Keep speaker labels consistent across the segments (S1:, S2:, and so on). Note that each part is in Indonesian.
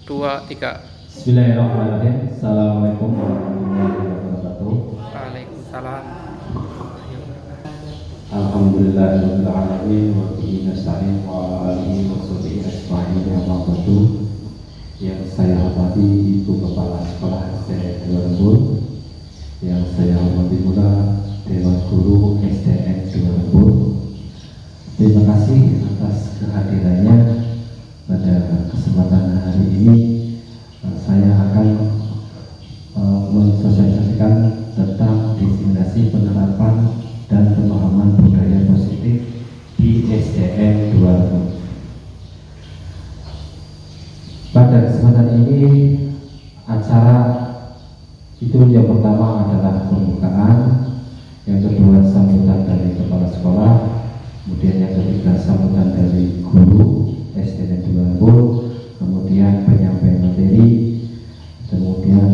S1: 2, 3.
S2: Bismillahirrahmanirrahim. Assalamualaikum warahmatullahi wabarakatuh.
S1: Waalaikumsalam.
S2: Alhamdulillahirabbil alamin wa bihi nasta'in wa ala alihi wa sahbihi ajma'in amma ba'du. Yang saya hormati Ibu Kepala Sekolah SDN 2 Lembur, yang saya hormati pula Dewan Guru SDN 2 Lembur. Terima kasih atas kehadirannya pada kesempatan hari ini. Saya akan mensosialisasikan tentang diseminasi penerapan dan pemahaman budaya positif di SDN 2 Lembur. Pada kesempatan ini acara itu yang pertama adalah pembukaan, yang kedua sambutan dari kepala sekolah, kemudian yang ketiga sambutan dari guru SDN 2 Lembur, kemudian penyampaian materi, kemudian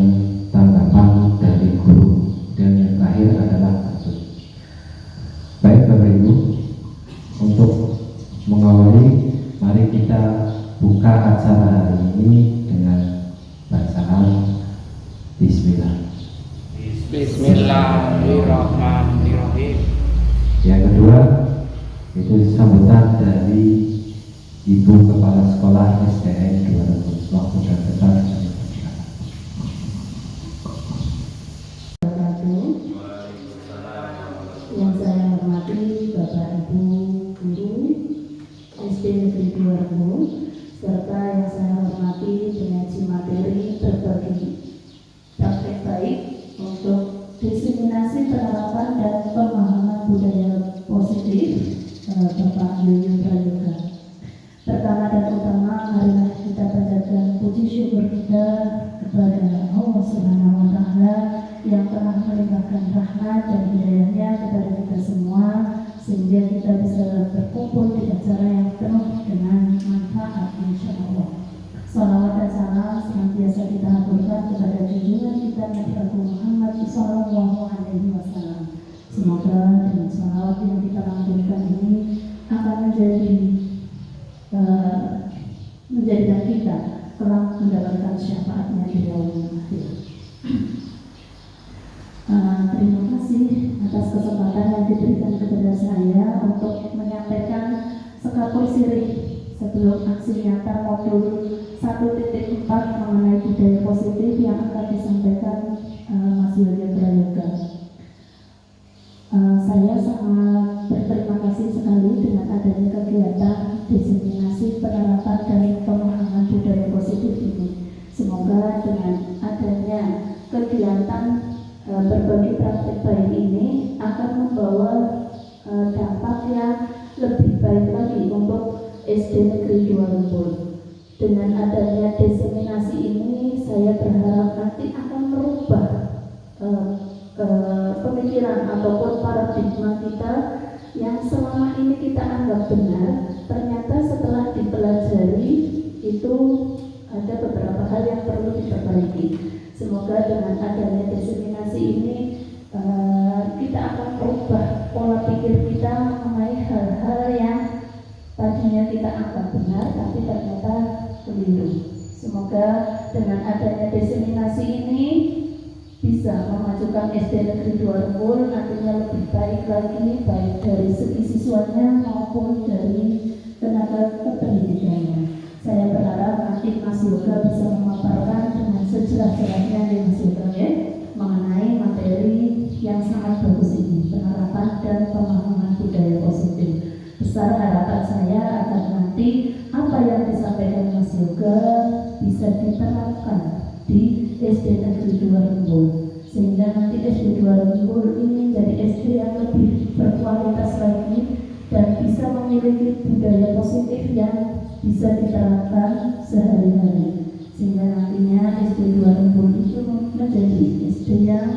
S2: tanggapan dari guru, dan yang terakhir adalah kasus. Baik Bapak Ibu, untuk mengawali, mari kita buka acara hari ini dengan bacaan Bismillah.
S1: Bismillahirrahmanirrahim.
S2: Yang kedua itu sambutan dari Ibu Kepala Sekolah SDN 2 Lembur. Waktu dan tempat kami persilakan.
S3: Yang saya hormati Bapak Ibu Guru SD Negeri 2 Lembur, serta yang saya hormati penyaji materi berbagi praktek baik untuk diseminasi penerapan dan pemahaman budaya positif Bapak Yuyun Prayoga. Pertama dan utama, marilah kita panjatkan puji syukur kita kepada Allah Subhanahu wa Ta'ala yang telah melimpahkan rahmat dan hidayahnya kepada kita semua, sehingga kita bisa berkumpul di acara yang penuh dengan manfaat, insya Allah. Salawat dan salam senantiasa kita haturkan kepada junjungan kita Nabi Agung Muhammad Sallallahu Alaihi Wasallam. Semoga dengan salawat yang kita lantunkan ini akan menjadikan kita telah mendapatkan syafaatnya di yaumul akhir. Terima kasih atas kesempatan yang diberikan kepada saya untuk menyampaikan sekapur sirih sebelum aksi nyata modul 1.4 mengenai budaya positif yang akan disampaikan Mas Yuyun Prayoga. Saya sangat berterima kasih sekali dengan adanya kegiatan diseminasi penerapan dan pemahaman budaya positif ini. Semoga dengan adanya kegiatan berbagi praktek baik ini akan membawa dampak yang lebih baik lagi untuk SD Negeri 2 Lembur. Dengan adanya diseminasi ini, saya berharap nanti akan merubah pemikiran ataupun paradigma kita yang selama ini kita anggap benar, ternyata setelah dipelajari itu ada beberapa hal yang perlu diperbaiki. Semoga dengan adanya diseminasi ini kita akan merubah pola pikir kita mengenai hal-hal yang tadinya kita anggap benar tapi ternyata keliru. Semoga dengan adanya diseminasi ini bisa memajukan SD Negeri 2 Lembur nantinya lebih baik lagi, baik dari segi siswanya maupun dari tenaga kependidikannya. Saya berharap nanti Mas Yoga bisa memaparkan dengan sejelas-jelasnya di Mas Yoga mengenai materi yang sangat bagus ini, penerapan dan pemahaman budaya positif. Besar harapan saya agar nanti apa yang disampaikan Mas Yoga bisa diterapkan di SD Negeri 2 Lembur, sehingga nanti SD 2 Lembur ini menjadi SD yang lebih berkualitas lagi dan bisa memiliki budaya positif yang bisa diterapkan sehari-hari, sehingga nantinya SD 2 Lembur itu menjadi SD yang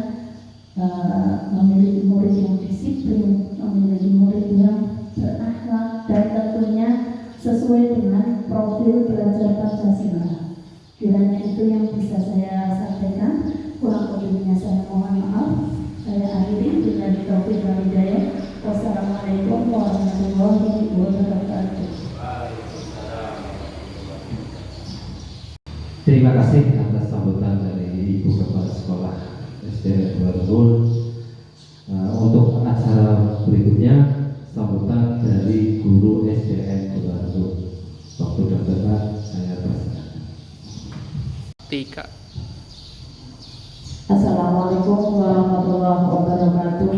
S3: memiliki murid yang disiplin, memiliki murid yang berakhlak, dan tentunya sesuai dengan profil belajar Pancasila. Kiranya itu yang bisa saya sampaikan. Kurang lebihnya saya mohon maaf. Saya akhiri dengan taufiq wal hidayah. Wassalamualaikum warahmatullahi wabarakatuh.
S2: Terima kasih atas sambutan dari Ibu Kepala Sekolah SD Dua Rembul. Untuk acara berikutnya sambutan dari guru SDN Dua Rembul. Waktu dan tempat saya persilakan.
S1: Tika.
S3: Assalamualaikum warahmatullahi wabarakatuh.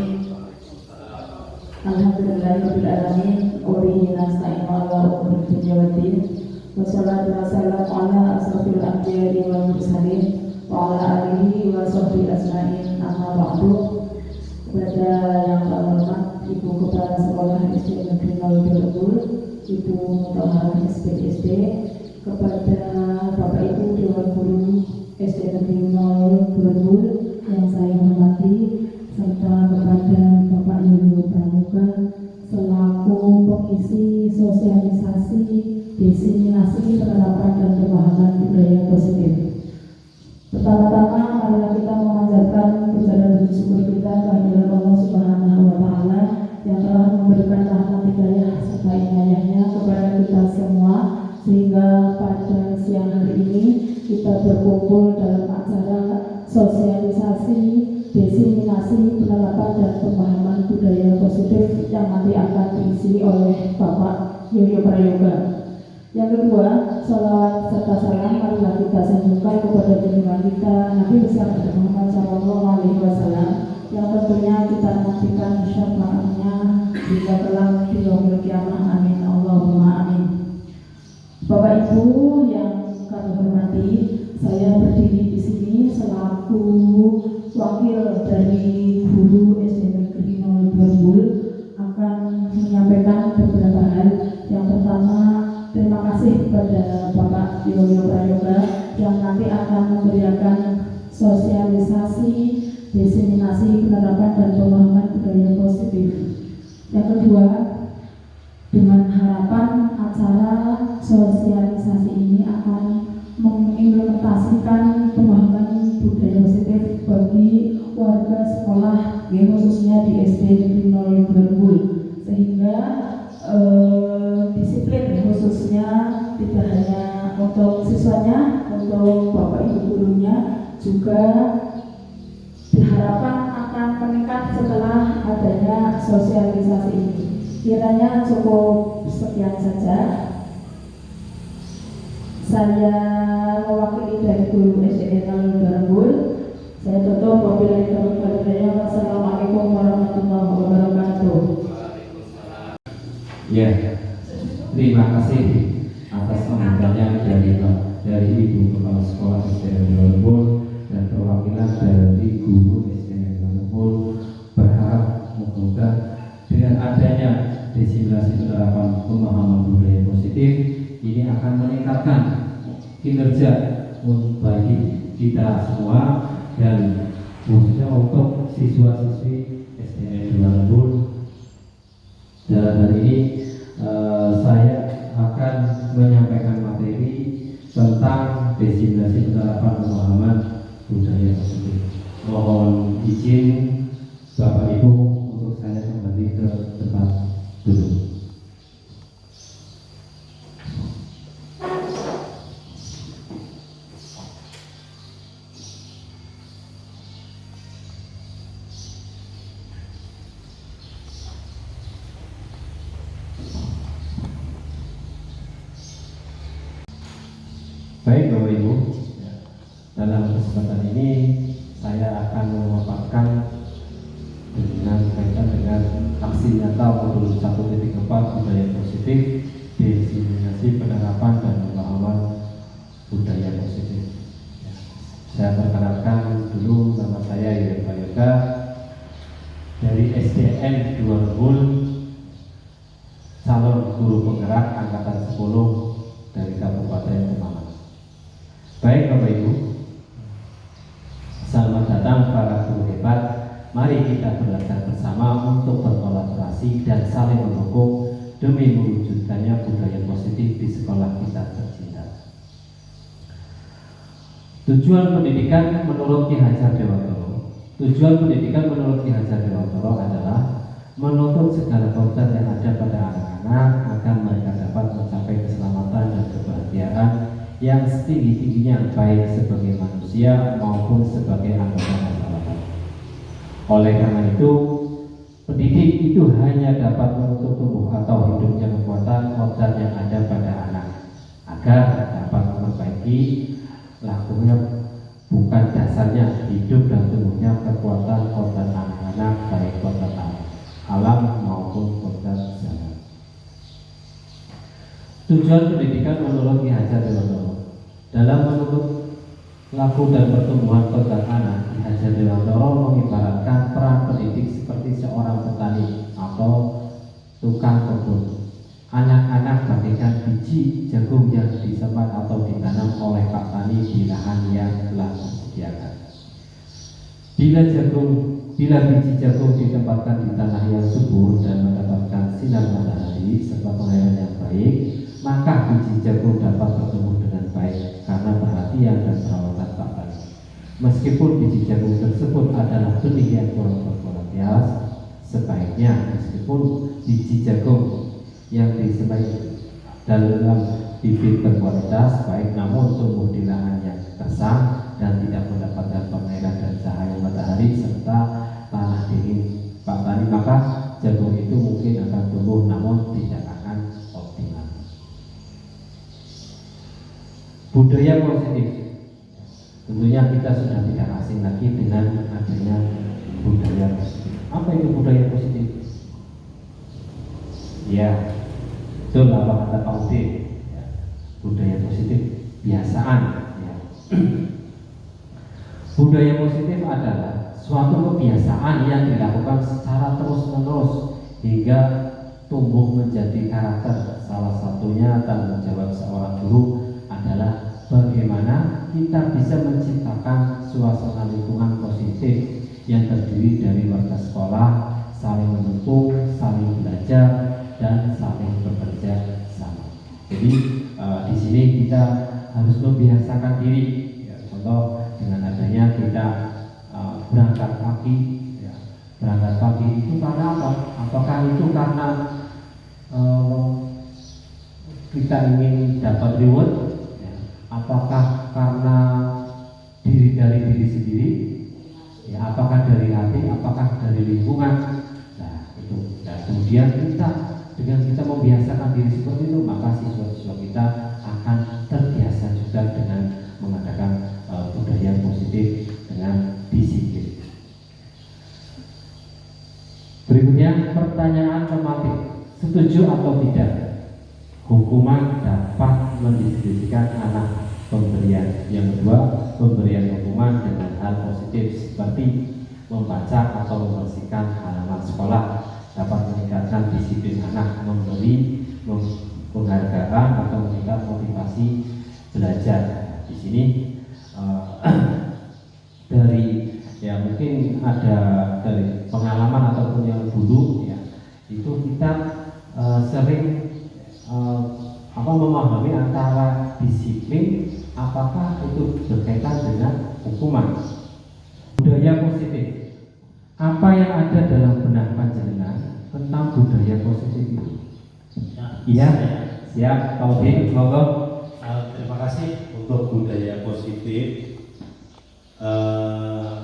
S3: Alhamdulillahirabbil alamin. Urihi nasta'in wa ala umuri dunya waddin. Wassalatu wassalamu ala asrofil anbiya'i wal mursalin wa ala alihi wa sahbihi ajma'in. Amma ba'du. Kepada yang terhormat Ibu Kepala Sekolah SD Negeri 02 Rembul, Ibu Mutahharah SPSD, kepada Bapak Ibu Dewan Guru SD Negeri 02 Rembul yang saya hormati, serta kepada Bapak Yoyo Pramuka selaku pengisi sosialisasi diseminasi penerapan dan pemahaman budaya positif. Pertama-tama marilah kita memanjatkan puja dan puji syukur kita kehadirat Allah Subhanahu wa Ta'ala yang telah memberikan rahmat hidayah serta inayahnya kepada kita semua, sehingga pada siang hari ini kita berkumpul dalam acara sosialisasi diseminasi penerapan dan pemahaman budaya positif yang nanti akan diisi oleh Bapak Yoyo Prayoga. Yang kedua, salawat serta salam marilah kita sanjungkan kepada junjungan kita Nabi besar Muhammad SAW, yang tentunya kita nantikan syafaatnya hingga kelak di yaumil qiyamah. Amin Allahumma amin. Bapak Ibu yang kami hormati, saya berdiri di sini selaku wakil dari guru SD Negeri 02 Rembul akan menyampaikan beberapa hal. Yang pertama, terima kasih kepada Bapak Yoyo Prayoga yang nanti akan memberikan sosialisasi diseminasi penerapan dan pemahaman budaya positif. Yang kedua, dengan harapan acara sosialisasi ini akan mengimplementasikan pemahaman budaya positif bagi warga sekolah, khususnya di SD Negeri 02 Rembul, sehingga disiplin khususnya tidak hanya untuk siswanya, untuk Bapak Ibu gurunya juga diharapkan akan meningkat setelah adanya sosialisasi ini. Kiranya cukup sekian saja. Saya mewakili dari guru SDN 02 Rembul. Saya tutup wabillahi taufiq wal hidayah. Wassalamualaikum warahmatullahi wabarakatuh.
S2: Ya, terima kasih atas sambutannya dari Ibu Kepala Sekolah SDN Dua Rembul dan perwakilan dari guru SDN Dua Rembul. Berharap semoga dengan adanya diseminasi penerapan pemahaman budaya positif ini akan meningkatkan kinerja bagi kita semua dan khususnya untuk siswa-siswi SDN Dua Rembul. Dan hari ini saya akan menyampaikan materi tentang diseminasi penerapan pemahaman budaya positif. Mohon izin Bapak Ibu untuk saya kembali ke tempat duduk. Baik Bapak Ibu, dalam kesempatan ini saya akan memaparkan dengan kaitan dengan aksi nyata modul 1.4 budaya positif, diseminasi penerapan dan pemahaman budaya positif. Saya perkenalkan dulu, nama saya Yoyo Prayoga dari SDN 2 Rembul, calon guru penggerak angkatan 10 dari Kabupaten Pemalang. Baik Bapak Ibu, selamat datang para guru hebat. Mari kita belajar bersama untuk berkolaborasi dan saling mendukung demi mewujudkannya budaya positif di sekolah kita tercinta. Tujuan pendidikan menurut Ki Hajar Dewantoro adalah menuntut segala kekuatan yang ada pada anak-anak agar mereka dapat mencapai keselamatan dan kebahagiaan yang setinggi-tingginya baik sebagai manusia maupun sebagai anggota masyarakat. Oleh karena itu, pendidik itu hanya dapat menuntut tumbuh atau hidupnya kekuatan organ yang ada pada anak agar dapat memperbaiki lakunya, bukan dasarnya hidup dan tumbuhnya kekuatan organ anak-anak baik organ alam maupun organ zaman. Tujuan pendidikan menurut Ki Hajar Dewantoro dalam menuntut laku dan pertumbuhan organ anak, Ki Hajar Dewantoro mengibaratkan peran pendidik seperti seorang petani atau tukang kebun. Anak-anak bagaikan biji jagung yang disempat atau ditanam oleh Pak Tani di lahan yang telah disediakan. Bila biji jagung ditempatkan di tanah yang subur dan mendapatkan sinar matahari serta pengairan yang baik, maka biji jagung dapat bertumbuh dengan baik karena perhatian dan perawatan Pak Tani. Meskipun biji jagung tersebut adalah benih yang kurang berkualitas, sebaiknya meskipun biji jagung yang disemai dalam bibit berkualitas baik, namun tumbuh di lahan yang gersang dan tidak mendapatkan pengairan dan cahaya matahari serta tanah dingin Pak Tani, maka jagung itu mungkin akan tumbuh namun tidak akan optimal. Budaya positif, tentunya kita sudah tidak asing lagi dengan adanya budaya positif. Apa itu budaya positif? Ya, betul apa kata Pak Udin, ya, budaya positif biasaan, ya. Budaya positif adalah suatu kebiasaan yang dilakukan secara terus-menerus hingga tumbuh menjadi karakter. Salah satunya tanggung jawab seorang guru adalah bagaimana kita bisa menciptakan suasana lingkungan positif yang terdiri dari warga sekolah saling mendukung, saling belajar, dan saling bekerja sama. Jadi di sini kita harus membiasakan diri. Ya, contoh dengan adanya kita berangkat pagi. Ya, berangkat pagi itu karena apa? Apakah itu karena kita ingin dapat reward? Ya, apakah karena dari diri sendiri? Ya, apakah dari hati? Apakah dari lingkungan? Nah itu. Dan kemudian dengan kita membiasakan diri seperti itu, maka siswa-siswa kita akan terbiasa juga dengan mengadakan budaya positif dengan disiplin. Berikutnya pertanyaan normatif, setuju atau tidak hukuman dapat mendiskusikan anak pemberian? Yang kedua, pemberian hukuman dengan hal positif seperti membaca atau membersihkan halaman sekolah dapat meningkatkan disiplin anak, memberi penghargaan atau meningkat motivasi belajar. Di sini dari ya mungkin ada dari pengalaman ataupun yang dulu ya, itu kita sering memahami antara disiplin apakah itu berkaitan dengan hukuman. Budaya positif, apa yang ada dalam benak panjenengan tentang budaya positif itu? Iya, siap. Taufik, monggo.
S4: Terima kasih untuk budaya positif.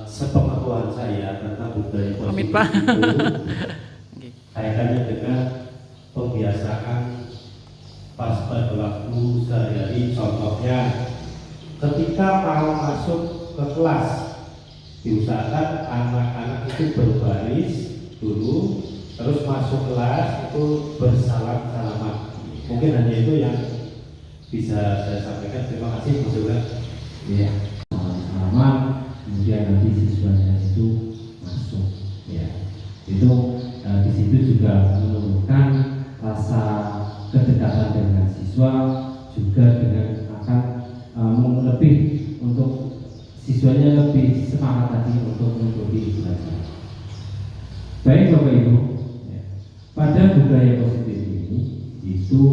S4: Sepengetahuan saya tentang budaya positif
S1: Amit, Pak.
S4: itu kaitannya dengan pembiasaan pas pada waktu sehari-hari. Contohnya ketika mau masuk ke kelas, diusahakan anak-anak itu berbaris dulu, terus masuk kelas itu bersalam-salaman. Mungkin hanya itu yang bisa saya sampaikan. Terima kasih Mas Yoga.
S2: Ya, salaman, kemudian nanti siswanya itu masuk. Ya, itu di situ juga menumbuhkan rasa kedekatan dengan siswa, juga dengan akan lebih untuk siswanya lebih semangat lagi untuk mengikuti belajar. Baik Bapak Ibu, ya, pada budaya positif ini itu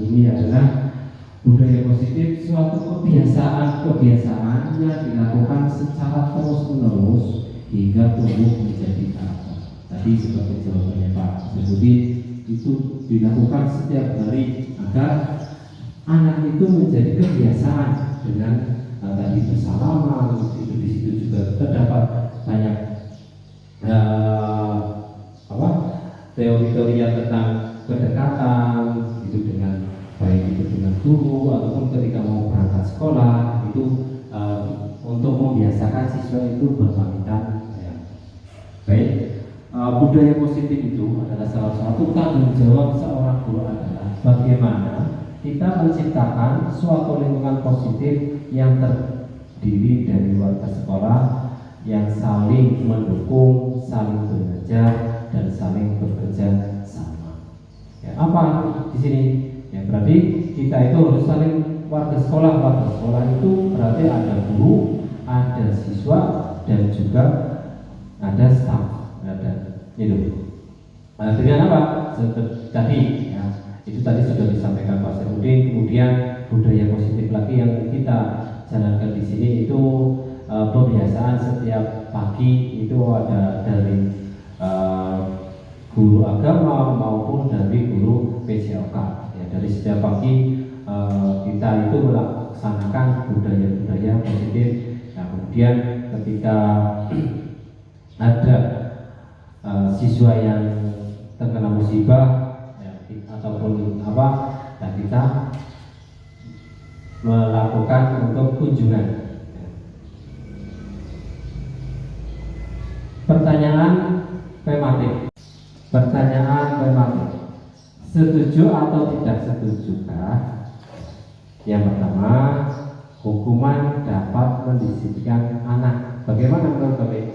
S2: ini adalah budaya positif suatu kebiasaan yang dilakukan secara terus-menerus hingga tumbuh menjadi karakter. Tadi seperti jawabannya Pak Sebudi, itu dilakukan setiap hari agar anak itu menjadi kebiasaan dengan tadi bersalaman, itu di situ juga terdapat banyak teori-teori yang tentang kedekatan itu dengan baik itu dengan guru ataupun ketika mau berangkat sekolah itu untuk membiasakan siswa itu berpamitan. Baik, budaya positif itu adalah salah satu tanggung jawab seorang guru adalah bagaimana kita menciptakan suatu lingkungan positif yang terdiri dari warga sekolah yang saling mendukung, saling belajar, dan saling bekerja sama. Ya, apa di sini? Ya, berarti kita itu harus saling warga sekolah itu berarti ada guru, ada siswa, dan juga ada staff, ada itu. Nah, dengan apa? Tadi ya, itu tadi sudah disampaikan Pak Serudin. Kemudian budaya positif lagi yang kita jalankan di sini itu pembiasaan setiap pagi itu ada dari guru agama maupun dari guru PJOK. Ya, dari setiap pagi kita itu melaksanakan budaya-budaya positif. Nah, kemudian ketika ada siswa yang terkena musibah ya, ataupun apa, nah kita melakukan untuk kunjungan. Pertanyaan tematik. Setuju atau tidak setujukah? Yang pertama, hukuman dapat mendisiplinkan anak. Bagaimana menurut Bapak?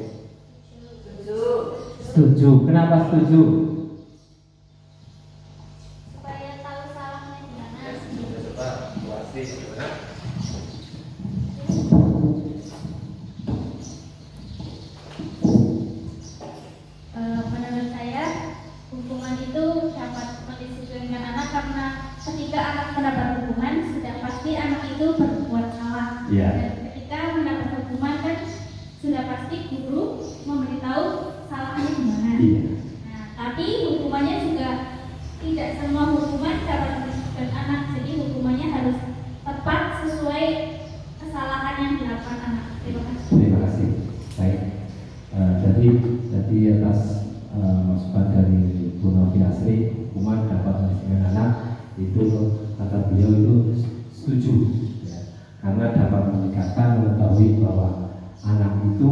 S2: Setuju. Kenapa setuju?
S5: Supaya tahu salahnya di mana. Menurut saya, hukuman itu dapat mendisiplinkan anak karena ketika anak mendapat hukuman, sudah pasti anak itu berbuat salah.
S2: Ya.
S5: Dan ketika mendapat hukuman kan sudah pasti guru memberitahu salahnya di mana.
S2: Iya.
S5: Nah, tapi hukumannya juga tidak semua hukuman dapat mendisiplinkan anak. Jadi hukumannya harus tepat sesuai kesalahan yang dilakukan anak. Terima kasih.
S2: Terima kasih. Baik. Jadi atas masukan dari Bu Novi Asri, hukuman dapat mendisiplinkan anak itu kata beliau itu setuju. Ya. Karena dapat meningkatkan mengetahui bahwa anak itu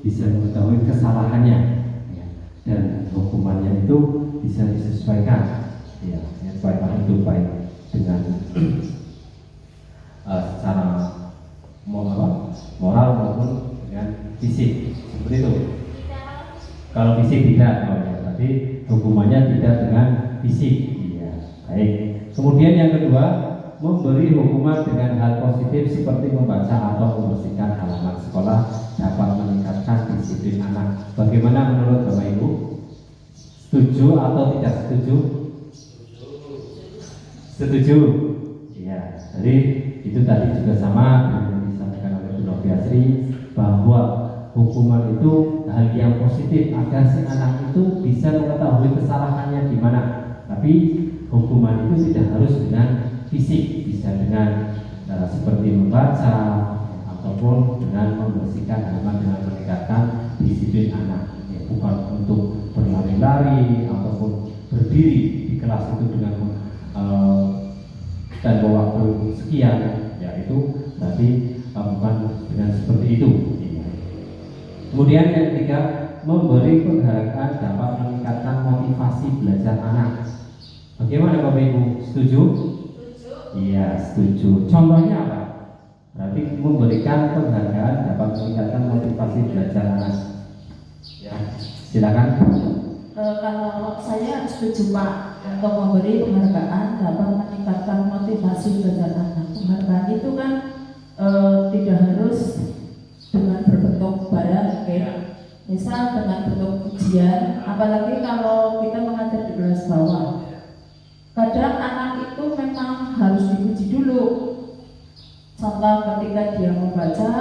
S2: bisa mengetahui kesalahannya, ya, dan hukumannya itu bisa disesuaikan, ya, baik itu baik dengan secara moral maupun dengan fisik, seperti itu. Kalau fisik tidak, berarti hukumannya tidak dengan fisik. Ya, baik. Kemudian yang kedua, memberi hukuman dengan hal positif seperti membaca atau membersihkan halaman sekolah dapat meningkatkan disiplin anak. Bagaimana menurut Bapak Ibu? Setuju atau tidak setuju? Setuju. Ya, jadi itu tadi juga sama yang disampaikan oleh Bu Novi Asri bahwa hukuman itu hal yang positif agar si anak itu bisa mengetahui kesalahannya di mana. Tapi hukuman itu tidak harus dengan fisik, bisa dengan seperti membaca ataupun dengan membersihkan halaman dengan meningkatkan disiplin anak. Ya, bukan untuk berlari-lari ataupun berdiri di kelas itu dengan dan waktu sekian, ya itu berarti bukan dengan seperti itu. Kemudian yang ketiga, memberi penghargaan dapat meningkatkan motivasi belajar anak. Bagaimana Bapak Ibu? Setuju? Setuju. Iya, setuju. Contohnya apa? Berarti memberikan penghargaan dapat meningkatkan motivasi belajar anak. Ya, silakan.
S6: Kalau saya setuju Pak, untuk memberi penghargaan dapat meningkatkan motivasi belajar anak. Penghargaan itu kan tidak harus dengan berbentuk barang, misal dengan bentuk ujian, apalagi kalau kita mengajar di kelas bawah. Kadang anak itu memang harus diuji dulu. Contoh ketika dia membaca,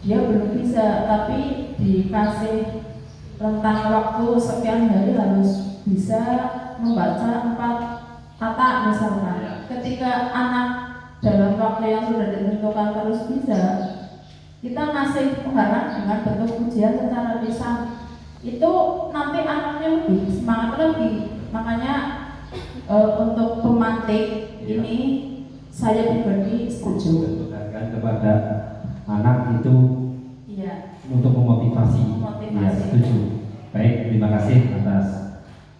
S6: dia belum bisa, tapi dikasih rentang waktu sekian hari harus bisa membaca 4 kata misalkan. ketika anak dalam waktu yang sudah ditentukan terus bisa, kita ngasih penghargaan dengan bentuk pujian secara lisan, itu nanti anaknya lebih semangat lebih. Makanya untuk pemantik ini saya pribadi setuju.
S2: Penghargaan kepada anak itu
S6: Iya.
S2: untuk memotivasi.
S6: Memotivasi.
S2: Ya, setuju. Baik, terima kasih atas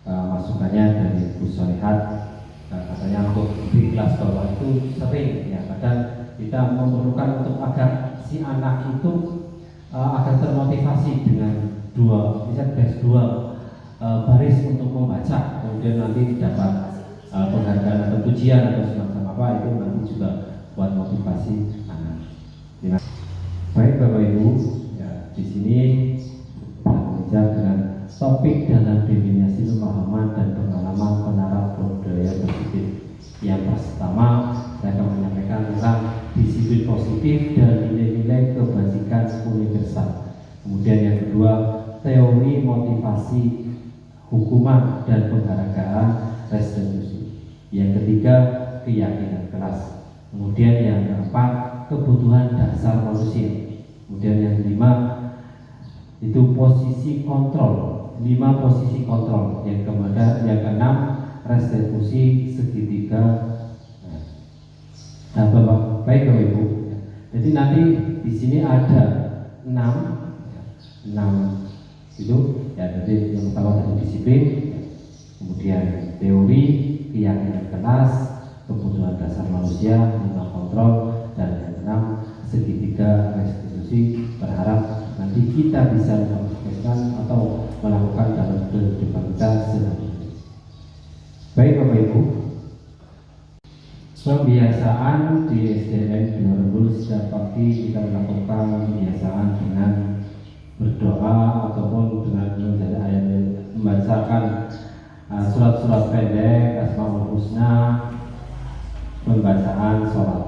S2: masukannya dari Bu Solehat. Katanya untuk di kelas bawah itu sering ya, kadang kita memerlukan untuk agar si anak itu agar termotivasi dengan dua baris untuk membaca, kemudian nanti dapat penghargaan atau pujian atau semacam apa, itu nanti juga buat motivasi anak. Baik Bapak Ibu, ya, di sini berbicara dengan topik dalam definisi pemahaman dan pengalaman penaraf budaya positif. Yang pertama, saya akan menyampaikan tentang disiplin positif dan nilai-nilai kebajikan universal. Kemudian yang kedua, teori motivasi hukuman dan penghargaan restitusi. Yang ketiga, keyakinan keras. Kemudian yang keempat, kebutuhan dasar manusia. Kemudian yang kelima, itu posisi kontrol. 5 posisi kontrol. Yang keenam, restitusi segitiga. Nah, baik Bapak Ibu. Jadi nanti di sini ada 6 itu ya. Jadi yang pertama dari disiplin, kemudian teori, keyakinan keras, kebutuhan dasar manusia, 5 kontrol, dan yang keenam segitiga restitusi. Berharap nanti kita bisa melakukan atau melakukan dalam kehidupan kita sehari-hari. Baik Bapak Ibu, pembiasaan di SDN Dua setiap pagi kita melakukan pembiasaan dengan berdoa ataupun dengan membacakan surat-surat pendek, Asmaul Husna, pembacaan sholat.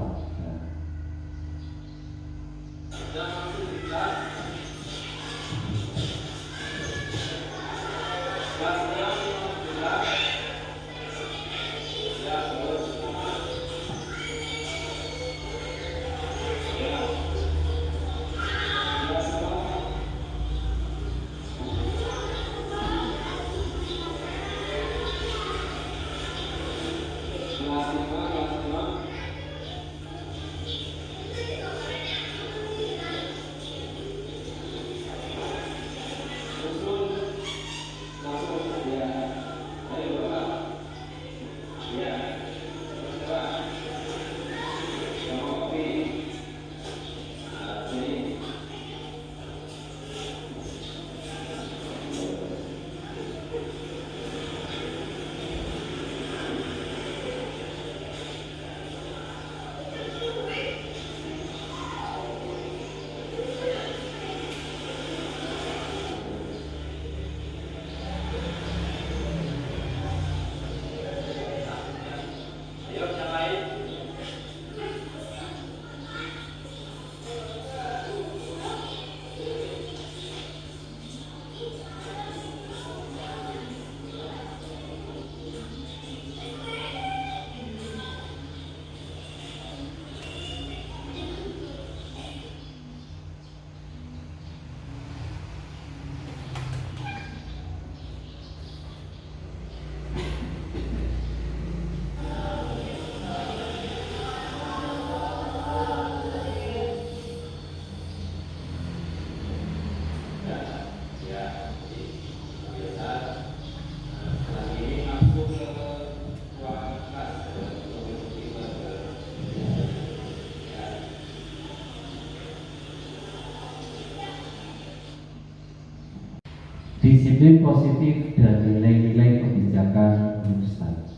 S2: Disiplin positif dan nilai-nilai kebijakan universal.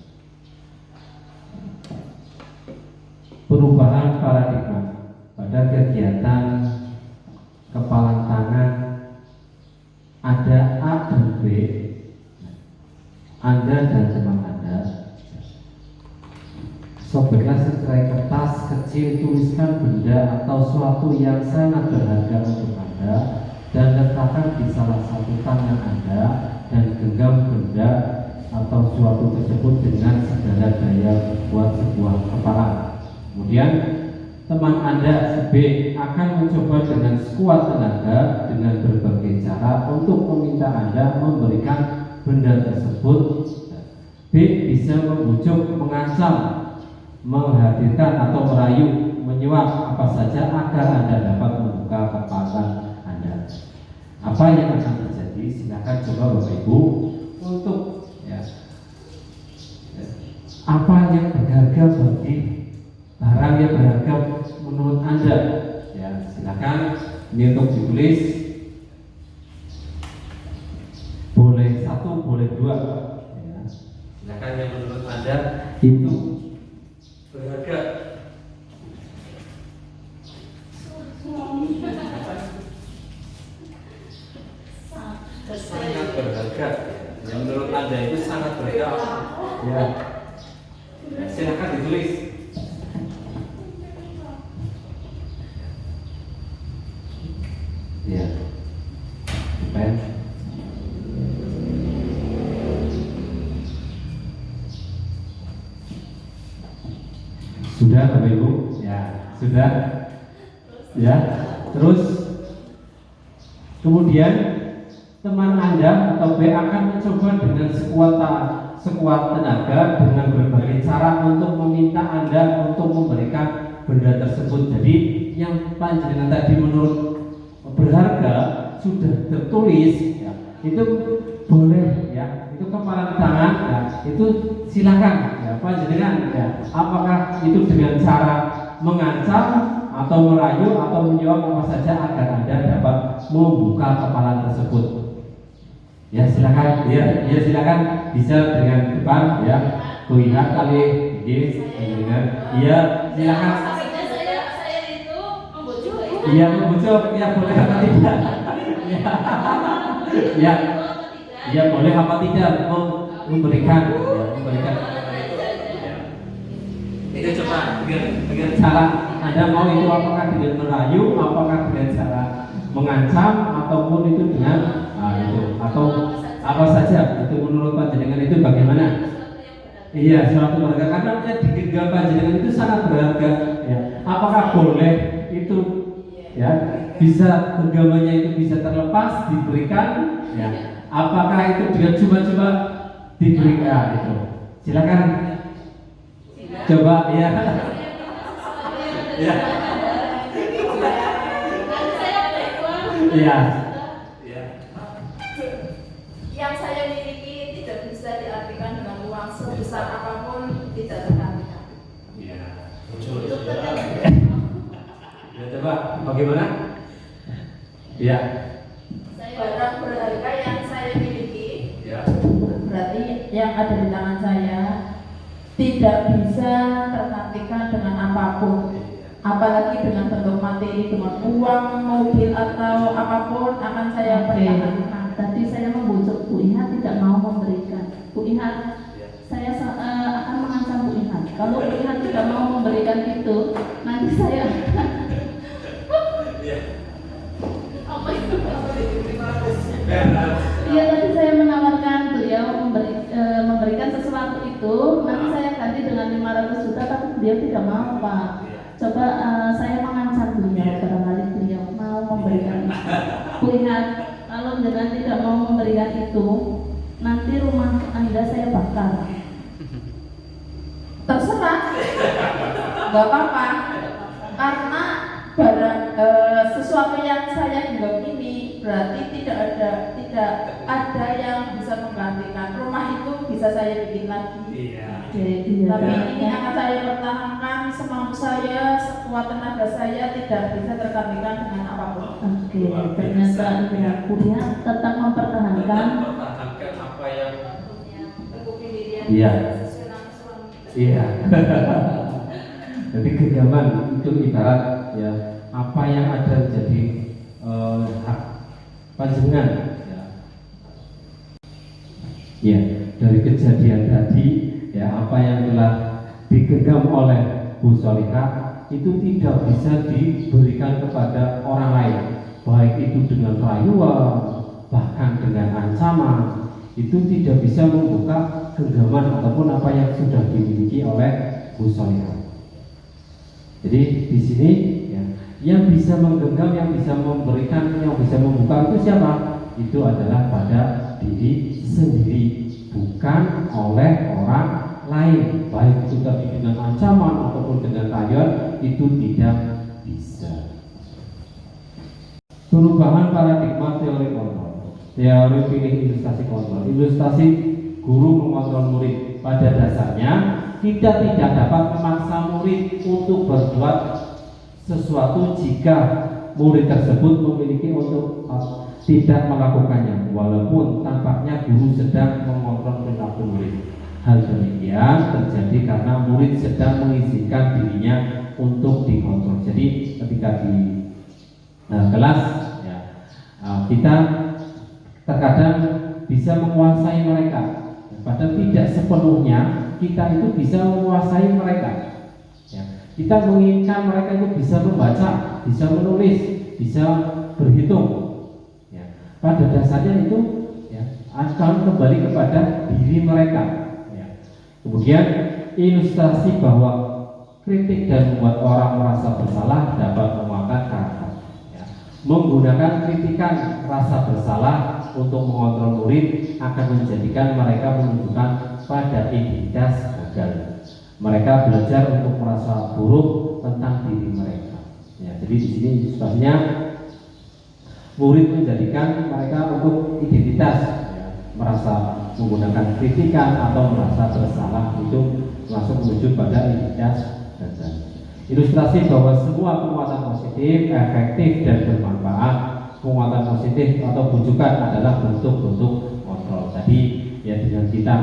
S2: Perubahan paradigma pada kegiatan kepalan tangan ada A dan B, Anda dan teman Anda. Sobeklah secerai kertas kecil, tuliskan benda atau suatu yang sangat berharga untuk Anda dan letakkan di salah satu tangan Anda dan genggam benda atau suatu tersebut dengan segala daya buat sebuah kepala. Kemudian teman Anda si B akan mencoba dengan sekuat tenaga dengan berbagai cara untuk meminta Anda memberikan benda tersebut. B bisa membujuk, mengancam, menghadirkan atau merayu, menyuap apa saja agar Anda dapat membuka kepala Anda. Apa yang akan terjadi? Silakan coba Bapak Ibu untuk apa yang berharga bagi barang yang berharga menurut Anda. Ya, silakan ini untuk ditulis. Boleh 1, boleh 2. Ya, silakan yang menurut Anda itu berharga. Sangat berharga. Yang menurut Anda itu sangat berharga. Ya, silakan ditulis. Ya, pen. Sudah Bapak Ibu? Ya, sudah. Ya, terus kemudian teman Anda atau B akan mencoba dengan sekuat tenaga dengan berbagai cara untuk meminta Anda untuk memberikan benda tersebut. Jadi yang panjenengan tadi menurut berharga sudah tertulis, ya, itu boleh, ya, itu kepalan tangan, ya, itu silakan, ya, panjenengan, ya, apakah itu dengan cara mengancam atau merayu atau menyuap apa saja agar Anda dapat membuka kepala tersebut. Ya, silakan, ya silakan, bisa dengan depan, ya, kulihat kali, dengan, ya, silakan. Iya, membujuk, ya boleh apa tidak? Ya boleh apa tidak memberikan, ya, memberikan. Itu coba dengan cara Anda mau itu apakah dengan merayu, apakah dengan cara mengancam, ataupun itu dengan itu atau apa saja itu menurut panjenengan itu bagaimana? Iya, suatu berharga karena di genggam panjenengan itu sangat berharga. Ya, apakah boleh itu? Ya, bisa genggamannya itu bisa terlepas diberikan, ya. Apakah itu dengan cuma-cuma diberikan itu? Silakan. Coba, ya. Ya. Iya.
S6: Yang saya miliki tidak bisa diartikan dengan uang sebesar apapun, tidak tergantikan.
S2: Iya. Ya, coba bagaimana? Ya.
S6: Barang berharga yang saya miliki,
S2: Ya.
S6: berarti yang ada di tangan saya tidak bisa tergantikan dengan apapun, apalagi dengan bentuk materi, dengan uang, mobil atau apapun akan saya pertahankan.
S3: Tadi saya membujuk Bu Iha tidak mau memberikan. Bu Iha, saya akan mengancam Bu Iha. Kalau Bu Iha tidak mau memberikan itu, nanti saya Iya, tadi saya menawarkan beliau memberikan sesuatu itu, nanti saya ganti dengan 500 juta, tapi beliau tidak mau, Pak. Coba saya mengancam beliau, barangkali beliau mau memberikan itu. Bu ingat, kalau jenengan tidak mau memberikan itu, nanti rumah Anda saya bakar.
S6: Terserah, nggak apa-apa, karena barang sesuatu yang saya genggam ini berarti tidak ada yang bisa menggantikan. Rumah itu bisa saya bikin lagi.
S2: Iya.
S6: Tapi ini akan saya pertahankan semampu saya, sekuat tenaga saya, tidak bisa tergantikan dengan apapun.
S3: Oke, ternyata Ibu kuliah tetap mempertahankan
S2: apa yang
S6: Iya.
S2: Iya. Jadi genggaman itu ibarat ya apa yang ada jadi hak panjenengan. Ya, dari kejadian tadi ya apa yang telah digenggam oleh Bu Solihah itu tidak bisa diberikan kepada orang lain, baik itu dengan rayuan, bahkan dengan ancaman, itu tidak bisa membuka genggaman ataupun apa yang sudah dimiliki oleh Bu Solihah. Jadi di sini ya, yang bisa menggenggam, yang bisa memberikan, yang bisa membuka itu siapa? Itu adalah pada diri sendiri, bukan oleh orang lain. Baik itu tadi dengan ancaman ataupun dengan rayuan, itu tidak bisa. Perubahan paradigma teori kontrol. Teori pilih ilustrasi kontrol. Ilustrasi guru mengontrol murid. Pada dasarnya kita tidak dapat memaksa murid untuk berbuat sesuatu jika murid tersebut memiliki untuk tidak melakukannya, walaupun tampaknya guru sedang mengontrol perilaku murid. Hal demikian terjadi karena murid sedang mengizinkan dirinya untuk dikontrol. Jadi ketika di kelas ya, kita terkadang bisa menguasai mereka, padahal tidak sepenuhnya kita itu bisa menguasai mereka. Ya, kita menginginkan mereka itu bisa membaca, bisa menulis, bisa berhitung. Pada dasarnya itu ya, akan kembali kepada diri mereka. Ya. Kemudian ilustrasi bahwa kritik dan membuat orang merasa bersalah dapat menguatkan karakter. Ya. Menggunakan kritikan rasa bersalah untuk mengontrol murid akan menjadikan mereka menunjukkan pada identitas gagal. Mereka belajar untuk merasa buruk tentang diri mereka. Ya, jadi di sini ilustrasinya murid menjadikan mereka untuk identitas ya, merasa menggunakan kritikan atau merasa bersalah, itu langsung menuju pada identitas gagal. Ilustrasi bahwa semua penguatan positif, efektif dan bermanfaat. Penguatan positif atau bujukan adalah bentuk-bentuk kontrol. Tadi ya dengan kita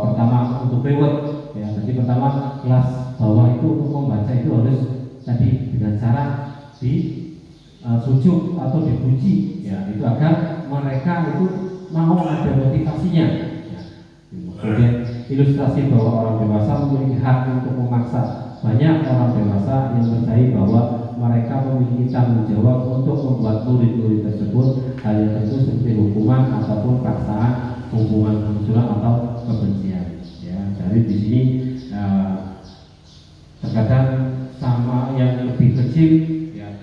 S2: pertama untuk reward ya, jadi pertama kelas bawah itu untuk membaca itu harus tadi dengan cara sujuk atau dipuji ya, itu agar mereka itu mau ada motivasinya ya. Kemudian ilustrasi bahwa orang dewasa memiliki hak untuk memaksa. Banyak orang dewasa yang percaya bahwa mereka memiliki tanggung jawab untuk membuat murid-murid tersebut hal yang tentu seperti hukuman ataupun paksaan, hubungan kebencian atau kebencian ya. Dari di sini terkadang sama yang lebih kecil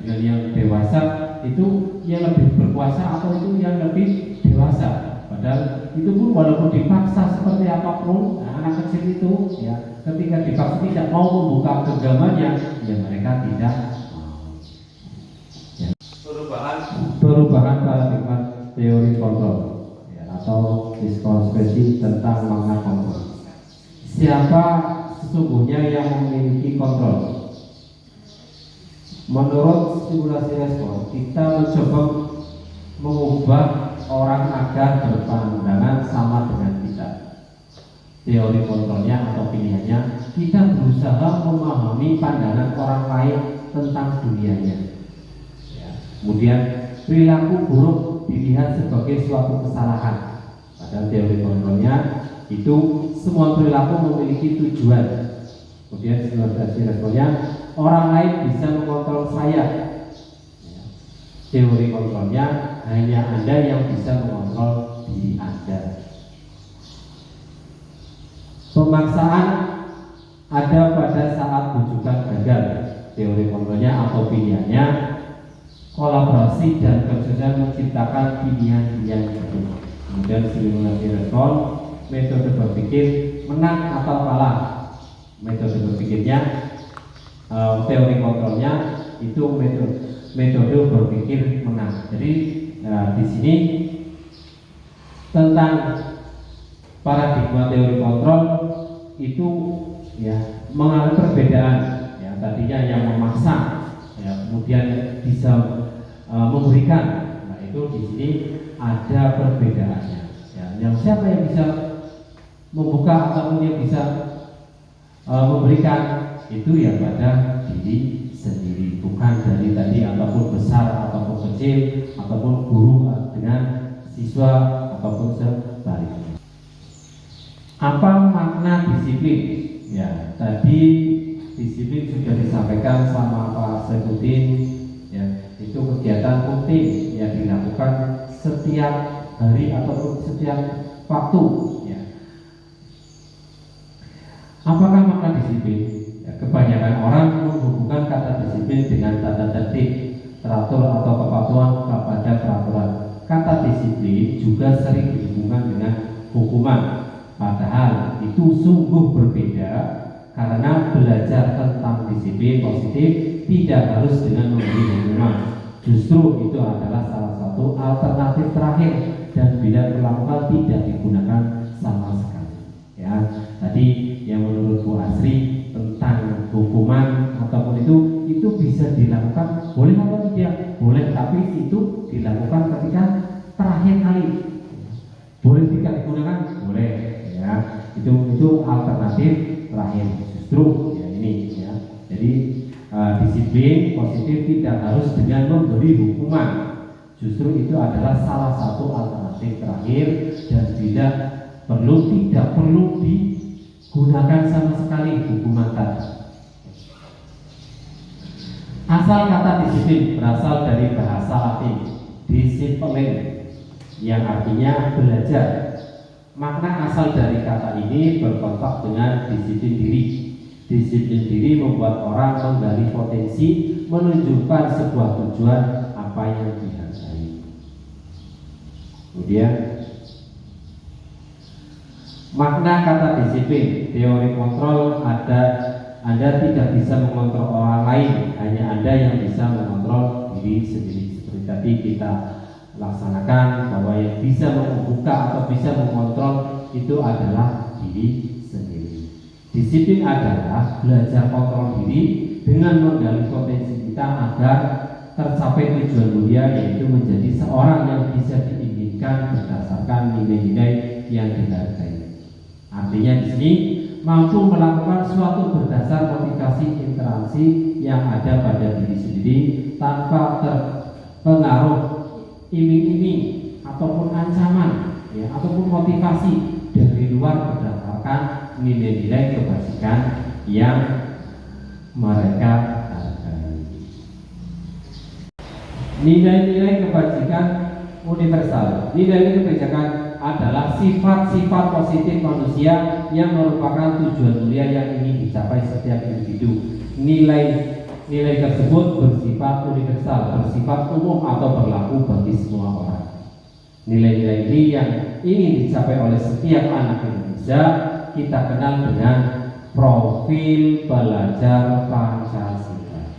S2: dengan yang dewasa itu yang lebih berkuasa atau itu yang lebih dewasa. Padahal itu pun walaupun dipaksa seperti apapun, anak kecil itu ya ketika dipaksa tidak mau membuka genggamannya, ya mereka tidak mau. Ya. Perubahan paradigma teori kontrol ya, atau diskonsepsi tentang makna kontrol. Siapa sesungguhnya yang memiliki kontrol? Menurut simulasi respon, kita mencoba mengubah orang agar berpandangan sama dengan kita. Teori kontrolnya atau pilihannya, kita berusaha memahami pandangan orang lain tentang dunianya. Ya. Kemudian perilaku buruk dilihat sebagai suatu kesalahan. Padahal teori kontrolnya itu semua perilaku memiliki tujuan. Kemudian simulasi responnya, orang lain bisa mengontrol saya. Ya. Teori kontrolnya hanya Anda yang bisa mengontrol diri Anda. Pemaksaan ada pada saat bujukan gagal. Teori kontrolnya atau pilihannya, kolaborasi dan kerjasama menciptakan pilihan-pilihan baru. Kemudian simulasi respon, metode berpikir menang atau kalah. Metode berpikirnya, teori kontrolnya itu metode berpikir menang. Jadi di sini tentang paradigma teori kontrol itu ya mengalami perbedaan. Ya, tadinya yang memaksa, ya, kemudian bisa memberikan. Nah itu di sini ada perbedaannya. Ya, yang siapa yang bisa membuka ataupun yang bisa memberikan itu ya pada diri sendiri, bukan dari tadi ataupun besar ataupun kecil ataupun guru dengan siswa ataupun sebaliknya. Apa makna disiplin? Ya, tadi disiplin sudah disampaikan sama Pak Saifuddin. Ya, itu kegiatan rutin yang dilakukan setiap hari ataupun setiap waktu. Ya. Apakah makna disiplin? Ya, kebanyakan orang menghubungkan kata disiplin dengan tata tertib, teratur atau kepatuhan kepada peraturan. Kata disiplin juga sering dihubungkan dengan hukuman. Padahal itu sungguh berbeda, karena belajar tentang disiplin positif tidak harus dengan memberi hukuman. Justru itu adalah salah satu alternatif terakhir, dan bila dilakukan tidak digunakan sama sekali. Ya, tadi yang menurut Bu Asri tentang hukuman ataupun itu bisa dilakukan, boleh atau tidak? Boleh, tapi itu dilakukan ketika terakhir kali. Boleh tidak digunakan? Boleh. Ya, itu alternatif terakhir. Justru ya ini ya. Jadi disiplin positif tidak harus dengan memberi hukuman. Justru itu adalah salah satu alternatif terakhir, dan tidak perlu digunakan sama sekali hukuman tadi. Asal kata disiplin berasal dari bahasa Latin discipline, yang artinya belajar. Makna asal dari kata ini berkontak dengan disiplin diri. Disiplin diri membuat orang menggali potensi, menunjukkan sebuah tujuan apa yang dihargai. Kemudian makna kata disiplin, teori kontrol Anda tidak bisa mengontrol orang lain, hanya Anda yang bisa mengontrol diri sendiri. Seperti tadi kita laksanakan, bahwa yang bisa membuka atau bisa mengontrol itu adalah diri sendiri. Disiplin adalah belajar kontrol diri dengan menggali potensi kita agar tercapai tujuan mulia, yaitu menjadi seorang yang bisa diinginkan berdasarkan nilai-nilai yang dihargai. Artinya di sini mampu melakukan suatu berdasar motivasi interaksi yang ada pada diri sendiri tanpa terpengaruh iming-iming ataupun ancaman, ya, ataupun motivasi dari luar berdasarkan nilai-nilai kebajikan yang mereka hargai. Nilai-nilai kebajikan universal. Nilai-nilai kebajikan adalah sifat-sifat positif manusia yang merupakan tujuan mulia yang ingin dicapai setiap individu. Nilai tersebut bersifat universal, bersifat umum atau berlaku bagi semua orang. Nilai-nilai ini yang ingin dicapai oleh setiap anak Indonesia kita kenal dengan profil belajar Pancasila.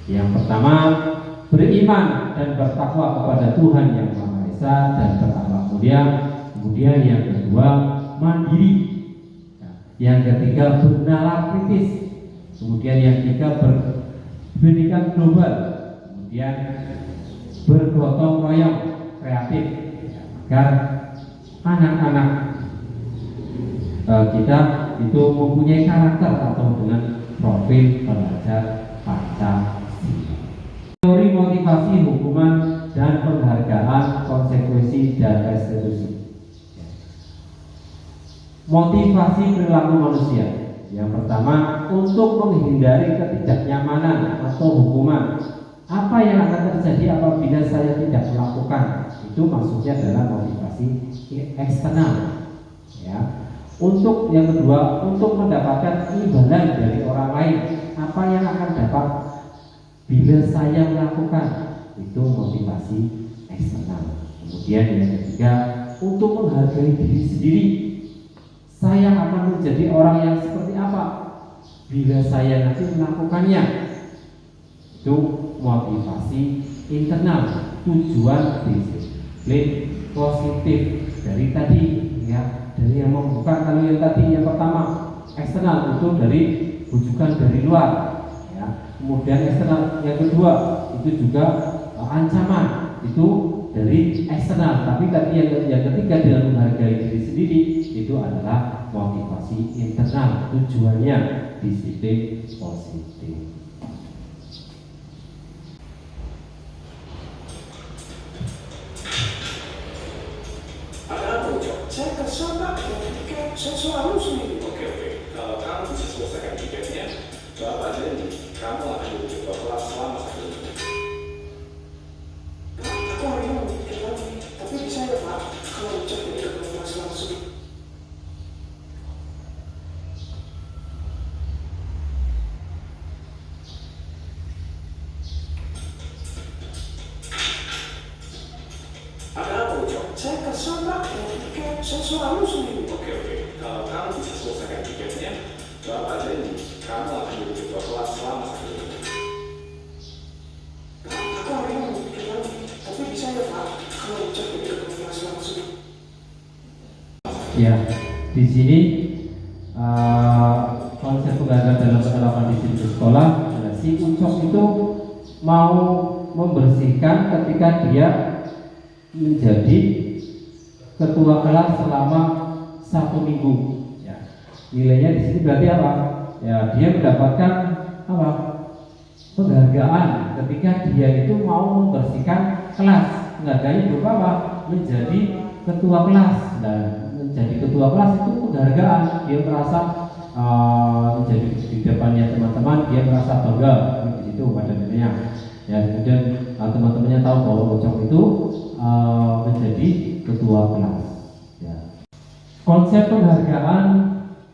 S2: Yang pertama, beriman dan bertakwa kepada Tuhan Yang Maha Esa dan berakhlak mulia. Kemudian yang kedua, mandiri. Yang ketiga, bernalar kritis. Kemudian yang ketiga, pendidikan global. Kemudian bergotong royong, kreatif, agar anak-anak kita itu mempunyai karakter atau dengan profil belajar Pancasila. Teori motivasi, hukuman dan penghargaan, konsekuensi dan restitusi. Motivasi perilaku manusia. Yang pertama, untuk menghindari ketidaknyamanan atau hukuman. Apa yang akan terjadi apabila saya tidak melakukan? Itu maksudnya adalah motivasi eksternal. Ya. Untuk yang kedua, untuk mendapatkan imbalan dari orang lain. Apa yang akan dapat bila saya melakukan? Itu motivasi eksternal. Kemudian yang ketiga, untuk menghargai diri sendiri. Saya akan menjadi orang yang seperti apa bila saya nanti melakukannya. Itu motivasi internal, tujuan disiplin positif. Dari tadi ya, dari yang membuka, kalau yang tadi yang pertama eksternal, itu dari rujukan dari luar ya. Kemudian eksternal yang kedua itu juga ancaman, itu dari eksternal. Tapi tadi yang ketiga dengan menghargai diri sendiri, itu adalah motivasi internal, tujuannya disiplin positif.
S7: Ada apa, Ucok? Saya kesana pakai tiket, saya selalu sendiri. Oke, kalau kamu bisa selesaikan tiketnya, Bapak janji kamu akan dirujuk ke kelas selama 1 minggu. Aku hari ini mau tiket lagi, tapi bisa ya Pak? Selalu seminggu. Oke. Kalau kamu bisa selesaikan tiketnya, Bapak janji kamu akan jadi ketua kelas selama 1 minggu. Aku hari ini mau pikir lagi, tapi bisa ya Pak, kalau ucap pikir kelas selama seminggu.
S2: Ya, di sini konsep penghargaan dalam penerapan disiplin sekolah adalah si Ucok itu mau membersihkan ketika dia menjadi ketua kelas selama 1 minggu. Ya. Nilainya di sini berarti apa? Ya, dia mendapatkan apa? Penghargaan ketika dia itu mau membersihkan kelas. Penghargaannya berupa apa? Menjadi ketua kelas. Dan menjadi ketua kelas itu penghargaan. Dia merasa menjadi di depannya teman-teman, dia merasa bangga di situ pada dirinya. Ya, kemudian teman-temannya tahu bahwa Ucok itu menjadi ketua kelas. Ya. Konsep penghargaan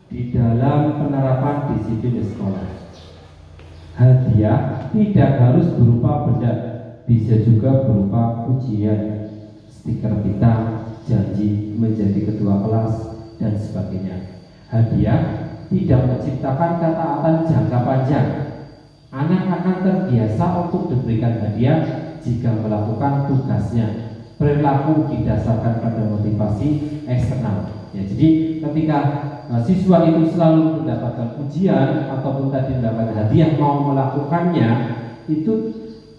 S2: di dalam penerapan disiplin sekolah. Hadiah tidak harus berupa benda, bisa juga berupa pujian, stiker pita, janji menjadi ketua kelas, dan sebagainya. Hadiah tidak menciptakan ketaatan jangka panjang. Anak akan terbiasa untuk diberikan hadiah jika melakukan tugasnya. Perilaku didasarkan pada motivasi eksternal. Ya, jadi ketika siswa itu selalu mendapatkan pujian ataupun tadi mendapatkan hadiah mau melakukannya, itu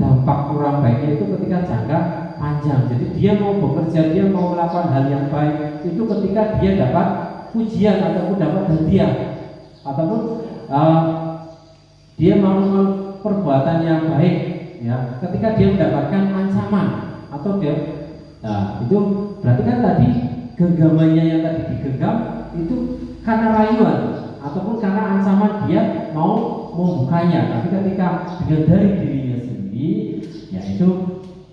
S2: dampak kurang baiknya itu ketika jangka panjang. Jadi dia mau bekerja, dia mau melakukan hal yang baik itu ketika dia dapat pujian ataupun dapat hadiah, ataupun dia mau perbuatan yang baik, ya, ketika dia mendapatkan ancaman atau dia, itu berarti kan tadi genggamannya yang tadi digenggam itu karena rayuan ataupun karena ancaman dia mau membukanya, tapi ketika dengan dari dirinya sendiri, ya itu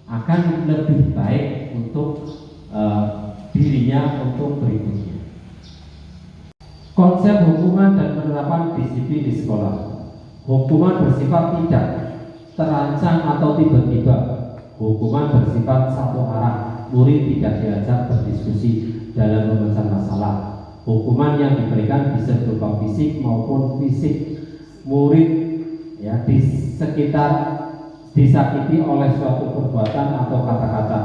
S2: akan lebih baik untuk dirinya untuk berikutnya. Konsep hukuman dan penerapan disiplin di sekolah. Hukuman bersifat tidak terancam atau tiba-tiba. Hukuman bersifat satu arah. Murid tidak diajak berdiskusi dalam memecah masalah. Hukuman yang diberikan bisa berupa fisik maupun fisik. Murid ya di sekitar disakiti oleh suatu perbuatan atau kata-kata.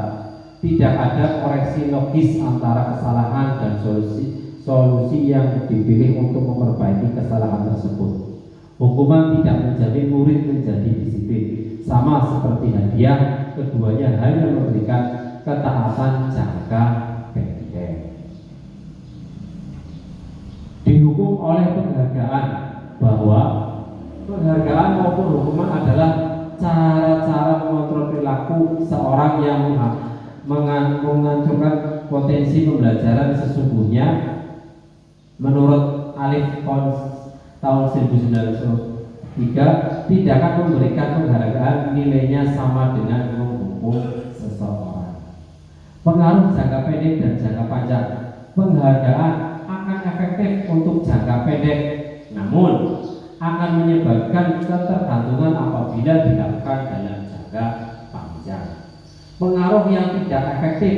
S2: Tidak ada koreksi logis antara kesalahan dan solusi yang dipilih untuk memperbaiki kesalahan tersebut. Hukuman tidak menjadi murid menjadi disiplin. Sama seperti hadiah, keduanya hanya memberikan ketaatan jangka pendek. Dihukum oleh penghargaan, bahwa penghargaan maupun hukuman adalah cara-cara mengontrol perilaku seorang yang menghancurkan potensi pembelajaran sesungguhnya. Menurut Alif tahun 1903, tidak akan memberikan penghargaan nilainya sama dengan menghukum seseorang. Pengaruh jangka pendek dan jangka panjang. Penghargaan akan efektif untuk jangka pendek, namun akan menyebabkan ketergantungan apabila dilakukan dalam jangka panjang. Pengaruh yang tidak efektif.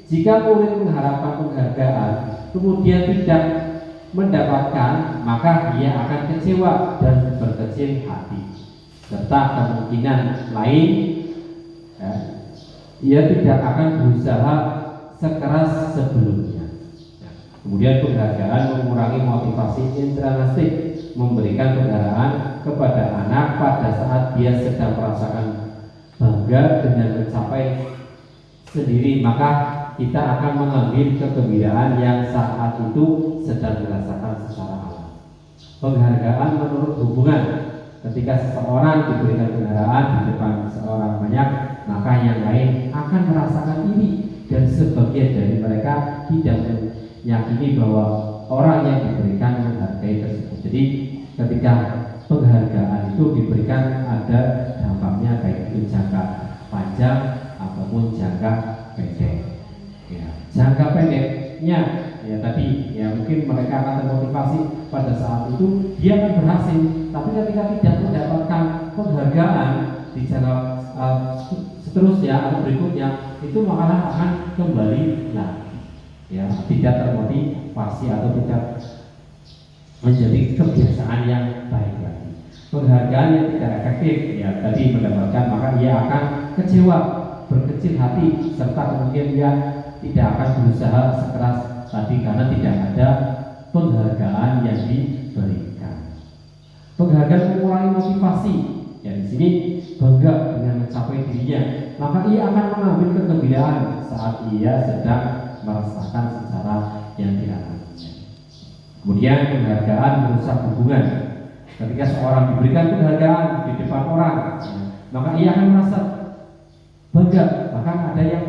S2: Jika murid mengharapkan penghargaan kemudian tidak mendapatkan, maka dia akan kecewa dan berkecil hati. Serta kemungkinan lain, ia tidak akan berusaha sekeras sebelumnya. Kemudian penghargaan mengurangi motivasi intrinsik. Memberikan penghargaan kepada anak pada saat dia sedang merasakan bangga dengan mencapai sendiri, maka kita akan mengambil kegembiraan yang saat itu sedang dirasakan secara alam. Penghargaan menurut hubungan. Ketika seseorang diberikan penghargaan di depan seorang banyak, maka yang lain akan merasakan iri, dan sebagian dari mereka tidak meyakini bahwa orang yang diberikan menghargai tersebut. Jadi ketika penghargaan itu diberikan, ada dampaknya baik itu jangka panjang ataupun jangka pendek. Ya, jangka pendeknya ya tadi ya mungkin mereka akan termotivasi pada saat itu dia akan berhasil, tapi ketika tidak mendapatkan penghargaan di jangka seterusnya atau berikutnya, itu malah akan kembali lagi. ya, tidak termotivasi atau tidak menjadi kebiasaan yang baik lagi. Penghargaan yang tidak efektif, ya tadi mendapatkan, maka ia akan kecewa, berkecil hati, serta kemudian ia tidak akan berusaha sekeras tadi karena tidak ada penghargaan yang diberikan. Penghargaan mengurangi motivasi, ya di sini bangga dengan mencapai dirinya, maka ia akan mengambil kegembiraan saat ia sedang merasakan secara yang dialaminya. Kemudian penghargaan merusak hubungan. Ketika seorang diberikan penghargaan di depan orang, maka ia akan merasa bangga. Bahkan ada yang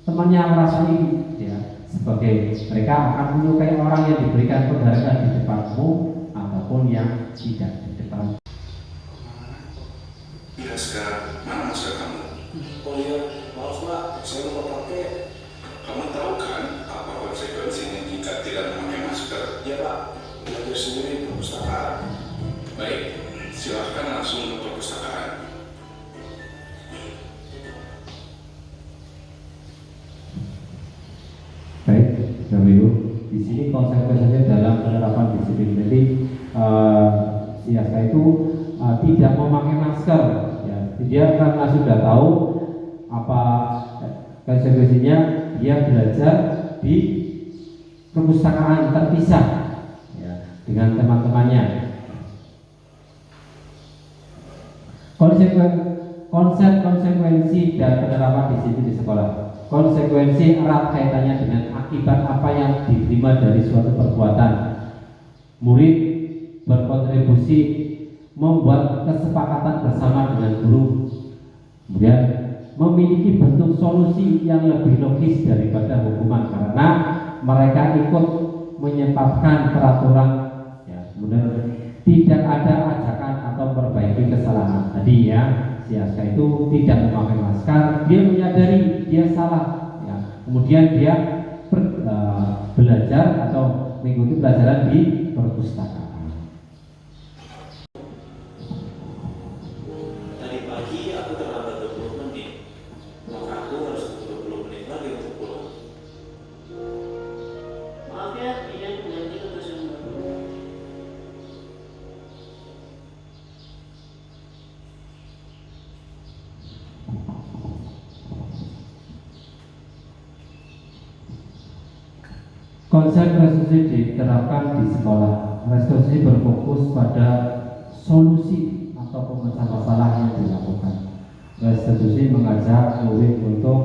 S2: temannya merasa ini, ya, sebagai mereka akan menyukai orang yang diberikan penghargaan di depanmu ataupun yang tidak di depan.
S7: Ya sekarang mana masker kamu? Oh iya, maaf Pak, saya lupa pakai. Kamu tahu kan apa konsekuensinya jika tidak memakai masker? Ya Pak, belajar sendiri di perpustakaan. Baik, silahkan langsung ke perpustakaan.
S2: Baik, Bapak Ibu, di sini konsekuensinya dalam penerapan disiplin. Jadi siasa itu tidak memakai masker, ya. Dia karena sudah tahu apa konsekuensinya, dia belajar di perpustakaan terpisah, ya, dengan teman-temannya. Konsekuensi dan penerapan disiplin di sekolah. Konsekuensi erat kaitannya dengan akibat apa yang diterima dari suatu perbuatan. Murid berkontribusi membuat kesepakatan bersama dengan guru, kemudian memiliki bentuk solusi yang lebih logis daripada hukuman karena mereka ikut menyebabkan peraturan, ya, kemudian tidak ada ajakan atau perbaiki kesalahan. Tadi ya, si Aska itu tidak memakai masker, dia menyadari dia salah, ya. Kemudian dia belajar atau mengikuti pelajaran di perpustakaan.
S8: Tadi pagi aku terlambat 20 menit, maka aku harus 20 menit lagi untuk pulang. Maaf ya, ini nanti tugas yang baru.
S2: Konsep restitusi diterapkan di sekolah. Restitusi berfokus pada solusi atau pemecah masalah yang dilakukan. Restitusi mengajak murid untuk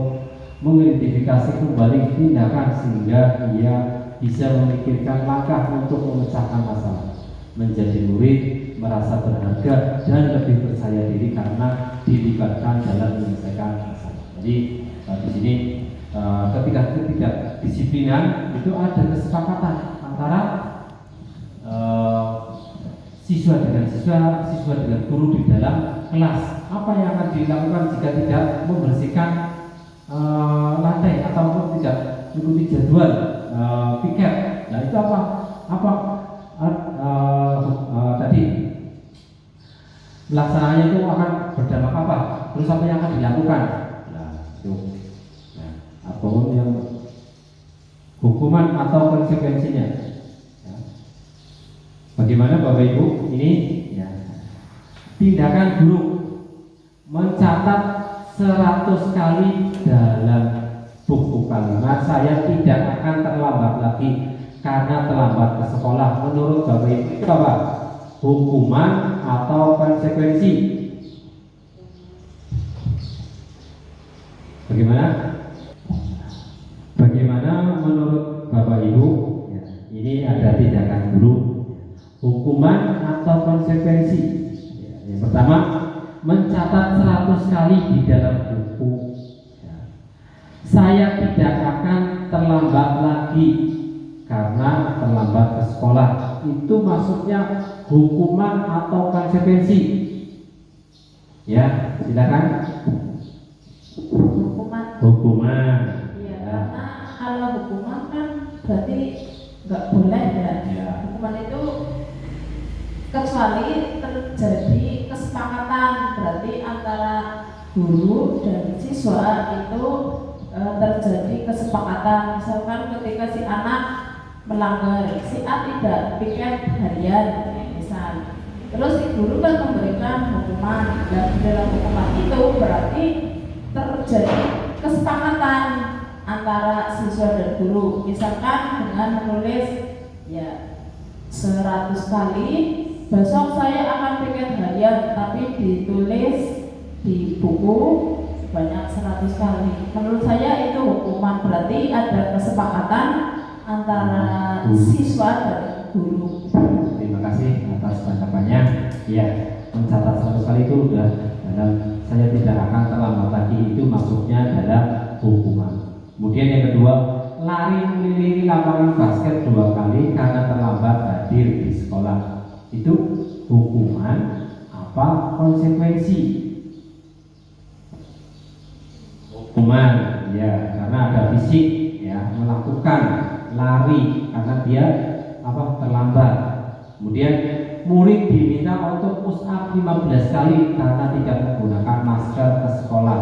S2: mengidentifikasi kembali tindakan sehingga ia bisa memikirkan langkah untuk memecahkan masalah. Menjadi murid merasa berharga dan lebih percaya diri karena dilibatkan dalam menyelesaikan masalah. Jadi di sini ketika ketidakdisiplinan itu ada kesepakatan antara siswa dengan guru di dalam kelas. Apa yang akan dilakukan jika tidak membersihkan lantai atau tidak mengikuti jadwal piket? Nah itu tadi pelaksananya itu akan berdampak apa? Terus apa yang akan dilakukan? Nah itu. Apapun yang hukuman atau konsekuensinya, ya. Bagaimana Bapak Ibu? Ini ya, tindakan guru mencatat 100 kali dalam buku kalimat saya tidak akan terlambat lagi karena terlambat ke sekolah. Menurut Bapak Ibu itu apa? Hukuman atau konsekuensi? Bagaimana menurut Bapak Ibu? Ya, ini ada tindakan guru, hukuman atau konsekuensi. Ya, yang pertama, mencatat 100 kali di dalam buku. Ya. Saya tidak akan terlambat lagi karena terlambat ke sekolah. Itu maksudnya hukuman atau konsekuensi. Ya, silakan. Hukuman.
S6: Iya, karena kalau hukuman kan berarti nggak boleh ya. Hukuman itu kecuali terjadi kesepakatan, berarti antara guru dan siswa itu terjadi kesepakatan, misalkan ketika si anak melanggar, si A tidak piket harian misal, terus si guru kan memberikan hukuman, dan di dalam hukuman itu berarti terjadi kesepakatan antara siswa dan guru, misalkan dengan menulis ya 100 kali besok saya akan piket harian, tapi ditulis di buku banyak 100 kali. Menurut saya itu hukuman, berarti ada kesepakatan antara siswa dan guru.
S2: Terima kasih atas tanggapannya. Ya, mencatat 100 kali itu sudah dalam saya tidak akan terlambat lagi, itu maksudnya adalah hukuman. Kemudian yang kedua, lari mengelilingi lapangan basket 2 kali karena terlambat hadir di sekolah. Itu hukuman apa konsekuensi? Hukuman, ya, karena ada fisik, ya, melakukan lari karena dia apa terlambat. Kemudian murid diminta untuk push up 15 kali karena tidak menggunakan masker ke sekolah.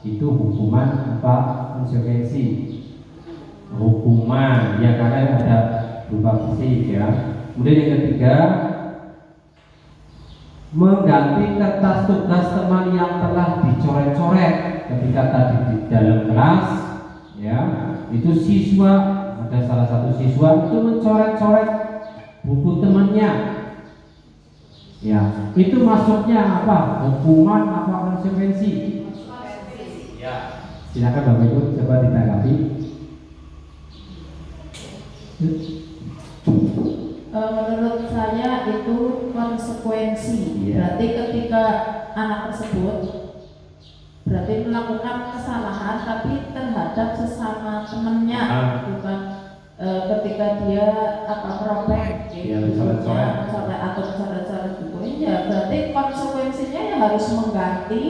S2: Itu hukuman apa konsekuensi? Hukuman, ya, karena ada berupa fisik, ya. Kemudian yang ketiga, mengganti kertas tugas teman yang telah dicoret-coret ketika tadi di dalam kelas, ya, itu siswa, ada salah satu siswa itu mencoret-coret buku temannya, ya, itu masuknya apa? Hukuman apa konsekuensi? Ya, silakan Bapak Ibu coba ditanggapi.
S6: Menurut saya itu konsekuensi. Berarti ketika anak tersebut berarti melakukan kesalahan tapi terhadap sesama temannya, bukan ketika dia merobek bukunya, atau coret-coret bukunya. Berarti konsekuensinya ya harus mengganti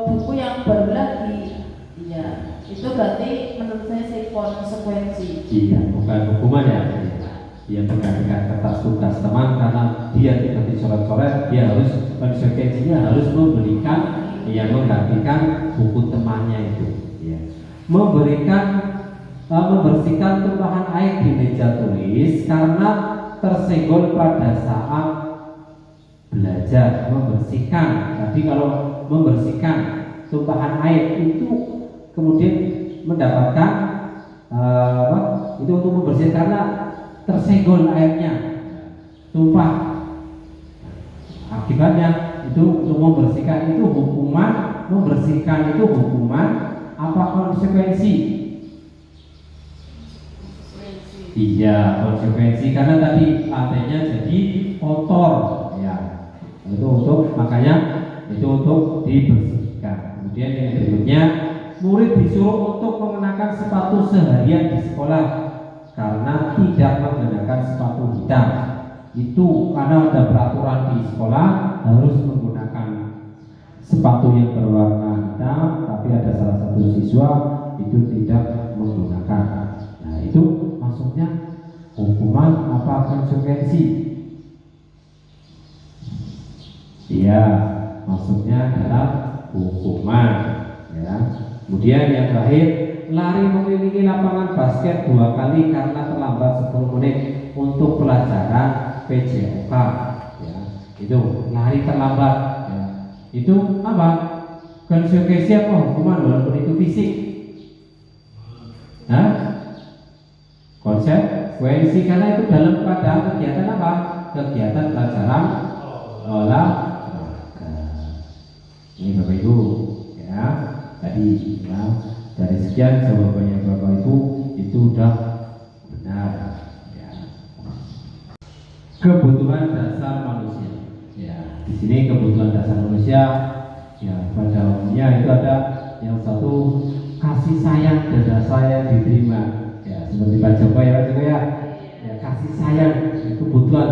S6: buku yang baru lagi. Iya, itu berarti menurut saya sih konsekuensi.
S2: Iya, bukan hukuman ya. Dia menggantikan kertas tugas teman karena dia tidak dicoret-coret, dia harus konsekuensinya harus memberikan, yang menggantikan buku temannya itu, ya. Membersihkan tumpahan air di meja tulis karena tersenggol pada saat belajar. Membersihkan, tadi kalau membersihkan tumpahan air itu kemudian mendapatkan itu untuk membersihkan karena tersenggol airnya, tumpah. Akibatnya itu untuk membersihkan itu hukuman, membersihkan itu hukuman apa konsekuensi? Iya, konsekuensi karena tadi lantainya jadi kotor, ya. Itu untuk makanya itu untuk dibersihkan. Kemudian yang berikutnya, murid disuruh untuk mengenakan sepatu seharian di sekolah karena tidak menggunakan sepatu hitam. Itu karena ada peraturan di sekolah harus menggunakan sepatu yang berwarna hitam, tapi ada salah satu siswa itu tidak menggunakan. Nah, itu maksudnya hukuman apa konsekuensi? Iya, maksudnya adalah hukuman, ya. Kemudian yang terakhir, lari mengelilingi lapangan basket 2 kali karena terlambat 10 menit untuk pelajaran PJOK, ya. Itu lari terlambat, ya. Itu apa? Konsekuensi apa? Hukuman walaupun itu fisik. Hah? Konsekuensi karena itu dalam keadaan kegiatan apa? Kegiatan pelajaran olahraga. Ini Bapak Ibu, ya. Tadi, ya, dari sekian jawabannya Bapak Ibu itu sudah benar, ya. Kebutuhan dasar manusia, ya. Di sini kebutuhan dasar manusia, ya, pada umumnya itu ada yang satu, kasih sayang dan rasa yang diterima, ya, seperti Pak Joko ya, Pak Joko ya, ya, kasih sayang itu kebutuhan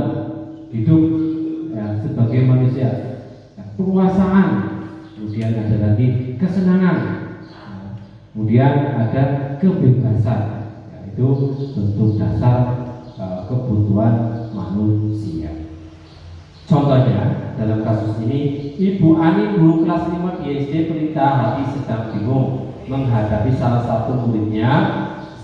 S2: hidup, ya, sebagai manusia, ya, penguasaan, kemudian ada lagi kesenangan, kemudian ada kebebasan, ya, itu bentuk dasar kebutuhan manusia. Contohnya dalam kasus ini, Ibu Ani guru kelas 5 di SD Pelita Hati sedang bingung menghadapi salah satu muridnya,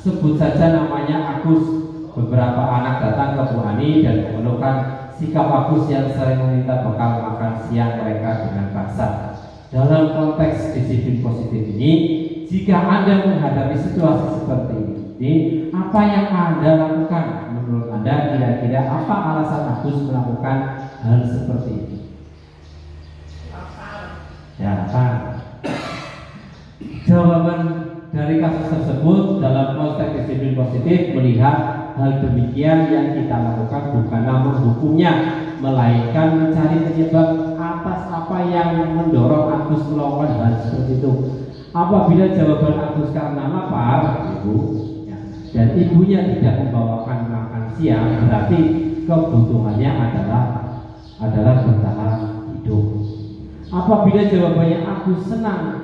S2: sebut saja namanya Agus. Beberapa anak datang ke Bu Ani dan mengeluhkan sikap Agus yang sering meminta bekal makan siang mereka dengan kasar. Dalam konteks disiplin positif ini, jika Anda menghadapi situasi seperti ini, apa yang Anda lakukan? Menurut Anda, kira-kira apa alasan Agus melakukan hal seperti ini? Ya, apa? Jawaban dari kasus tersebut dalam konteks disiplin positif melihat hal demikian yang kita lakukan bukanlah menghukumnya, melainkan mencari penyebab atas apa yang mendorong Agus melakukan hal seperti itu. Apabila jawaban Agus karena lapar, ibu, ya, dan ibunya tidak membawakan makan siang, berarti kebutuhannya adalah bertahan hidup. Apabila jawabannya Agus senang,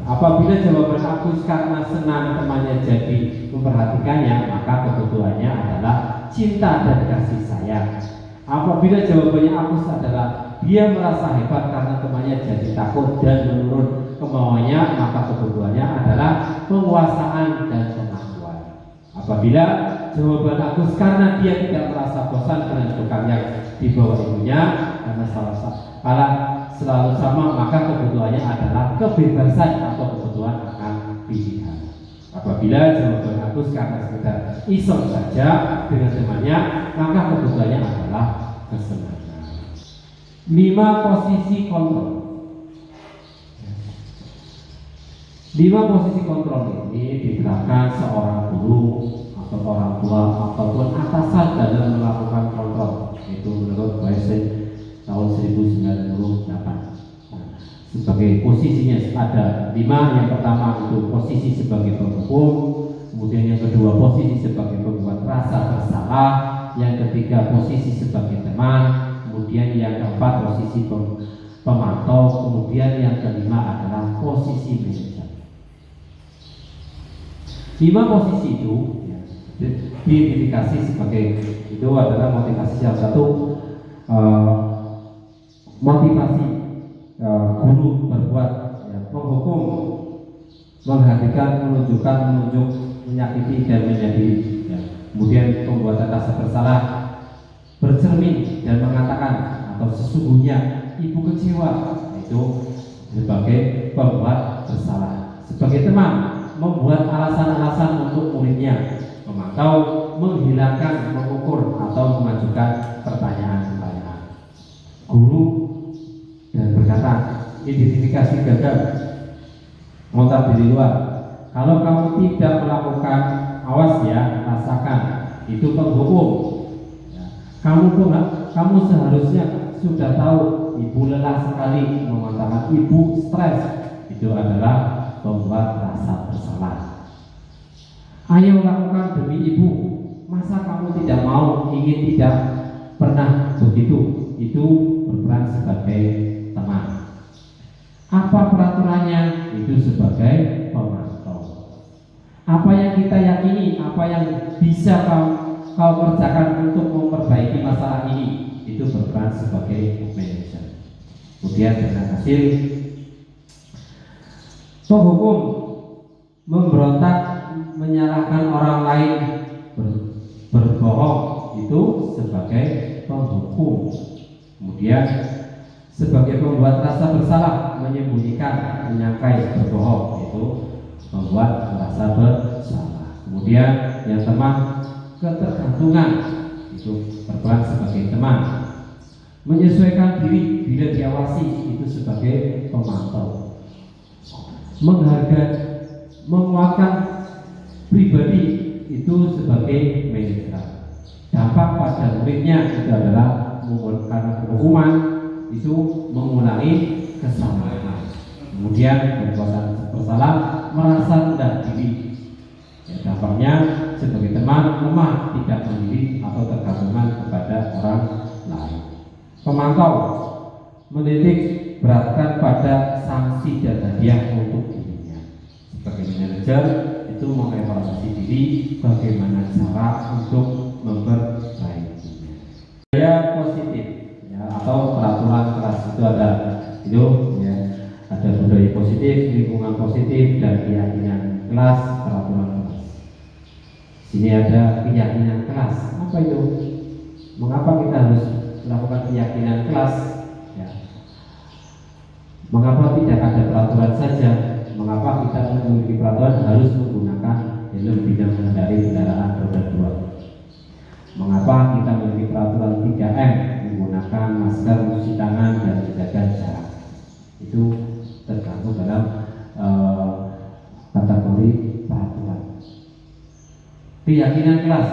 S2: apabila jawaban Agus karena senang temannya jadi memperhatikannya, maka kebutuhannya adalah cinta dan kasih sayang. Apabila jawabannya Agus adalah dia merasa hebat karena temannya jadi takut dan menurun kemauannya, maka kebutuhannya adalah penguasaan dan pengakuan. Apabila jawaban Agus karena dia tidak merasa bosan dengan bekal yang dibawa ibunya karena selalu sama, maka kebutuhannya adalah kebebasan atau kebutuhan akan pilihan. Apabila jawaban Agus karena sekedar iseng saja dengan temannya, maka kebutuhannya adalah kesenangan. 5 posisi kontrol. 5 posisi kontrol ini diterapkan seorang guru atau orang tua ataupun atasan dalam melakukan kontrol. Itu menurut Weisel tahun 1998. Sebagai posisinya ada 5. Yang pertama itu posisi sebagai penghukum, kemudian yang kedua posisi sebagai pembuat rasa bersalah, yang ketiga posisi sebagai teman, kemudian yang keempat posisi pemantau, kemudian yang kelima adalah posisi manajer. 5 posisi itu ya, diidentifikasi sebagai, itu adalah motivasi salah satu motivasi guru berbuat, ya, menghukum, menghentikan, menunjuk, menyakiti dan menyakiti, ya. Kemudian pembuatan rasa bersalah, bercermin dan mengatakan atau sesungguhnya ibu kecewa, itu sebagai pembuat bersalah. Sebagai teman, membuat alasan-alasan untuk muridnya, memantau, menghilangkan, mengukur atau mengajukan pertanyaan-pertanyaan. Guru dan berkata, identifikasi gagal, ngontrak dari luar. Kalau kamu tidak melakukan, awas ya, rasakan, itu penghukum. Ya. Kamu seharusnya sudah tahu ibu lelah sekali, mengatakan ibu stres, itu adalah membuat rasa bersalah. Ayo lakukan demi ibu. Masa kamu tidak mau, ingin, tidak pernah begitu? Itu berperan sebagai teman. Apa peraturannya? Itu sebagai pemantau. Apa yang kita yakini, apa yang bisa kau kerjakan untuk memperbaiki masalah ini, itu berperan sebagai manajer. Kemudian dengan hasil penghukum, memberontak, menyalahkan orang lain, berbohong, itu sebagai penghukum. Kemudian sebagai pembuat rasa bersalah, menyembunyikan, menyangkai, berbohong, itu membuat rasa bersalah. Kemudian yang teman, ketergantungan, itu berperan sebagai teman. Menyesuaikan diri bila diawasi, itu sebagai pemantau. Menghargai, menguatkan pribadi, itu sebagai manajer. Dampak pada muridnya itu adalah karena hukuman itu mengulangi kesalahan. Kemudian berbuat bersalah, merasa rendah diri. Ya, dampaknya sebagai teman lemah, tidak mandiri atau tergantungan kepada orang lain. Pemantau, menitik beratkan pada sanksi dan hadiah untuk dirinya. Sebagai manajer itu mengevaluasi diri, bagaimana cara untuk memperbaikinya. Gaya positif, ya, atau peraturan kelas itu ada, itu ya, ada budaya positif, lingkungan positif, dan keyakinan kelas, peraturan kelas. Sini ada keyakinan kelas. Apa itu? Mengapa kita harus melakukan keyakinan kelas? Ya. Mengapa tidak ada peraturan saja? Mengapa kita memiliki peraturan harus menggunakan helm bidang mengendari kendaraan roda 2? Mengapa kita memiliki peraturan 3M, menggunakan masker, mencuci tangan, dan menjaga jarak? Itu tergantung dalam kategori peraturan. Keyakinan kelas.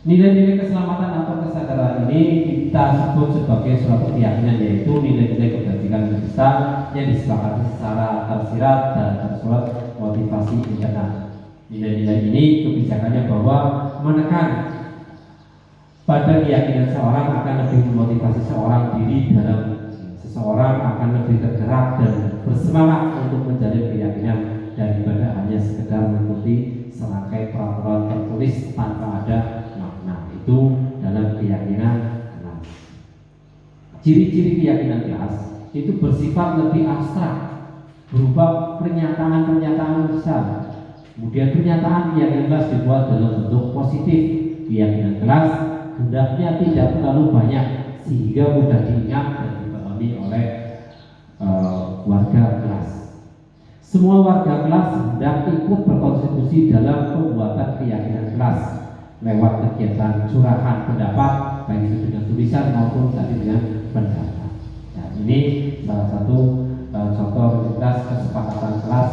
S2: Nilai-nilai keselamatan atau kesadaran ini kita sebut sebagai suatu keyakinan, yaitu nilai-nilai kebajikan besar yang disepakati secara tersirat dan tersurat motivasi internal. Nilai-nilai ini kebijakannya bahwa menekan pada keyakinan seorang akan lebih memotivasi seorang diri dalam seseorang akan lebih tergerak dan bersemangat untuk menjalin keyakinan daripada hanya sekedar mengikuti serangkai peraturan tertulis tanpa ada makna. Itu dalam keyakinan kelas. Ciri-ciri keyakinan kelas itu bersifat lebih abstrak, berupa pernyataan-pernyataan besar. Kemudian pernyataan keyakinan kelas dibuat dalam bentuk positif. Keyakinan kelas hendaknya tidak terlalu banyak sehingga mudah diingat dan dipahami oleh warga kelas. Semua warga kelas hendak ikut berkontribusi dalam pembuatan keyakinan kelas lewat kegiatan curahan pendapat, baik itu dengan tulisan maupun tadi dengan pendapat. Nah, ini salah satu contoh rutinitas kesepakatan kelas.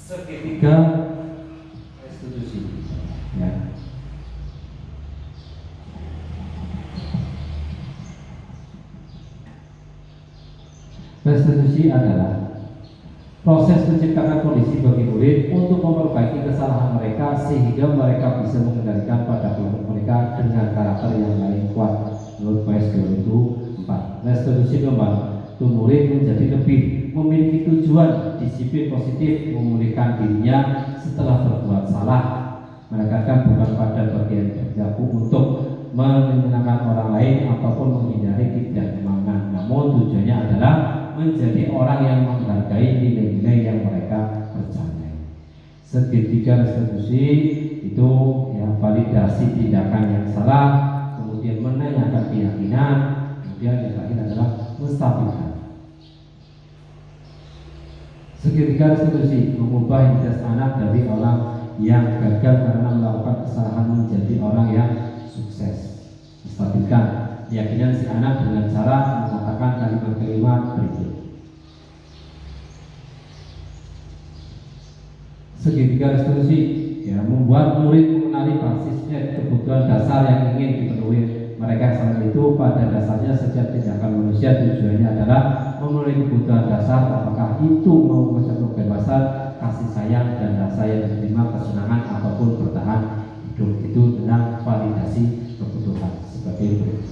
S2: Segitiga restitusi, ya. Restitusi adalah proses menciptakan kondisi bagi murid untuk memperbaiki kesalahan mereka sehingga mereka bisa mengendalikan pada kelompok mereka dengan karakter yang lain kuat. Menurut PS 2004, restitusi membantu murid menjadi lebih memiliki tujuan, disiplin positif, memulihkan dirinya setelah berbuat salah, menekankan bukan pada bagian perilaku untuk menyenangkan orang lain ataupun menghindari ketidaknyaman, namun tujuannya adalah menjadi orang yang menghargai nilai-nilai yang mereka percayai. Segitiga restitusi itu ya, validasi tindakan yang salah, kemudian menanyakan keyakinan, kemudian yang terakhir adalah menstabilkan. Segitiga restitusi mengubah identitas anak dari orang yang gagal karena melakukan kesalahan menjadi orang yang sukses. Menstabilkan keyakinan si anak dengan cara mengatakan kalimat-kalimat berikut. Segitiga restitusi ya, membuat murid mengenali basisnya kebutuhan dasar yang ingin dipenuhi mereka saat itu. Pada dasarnya setiap tindakan manusia tujuannya adalah memenuhi kebutuhan dasar, apakah itu mau mencapai kebebasan, kasih sayang, dan rasa yang diterima, kesenangan ataupun bertahan hidup itu dengan validasi kebutuhan sebagai berikut.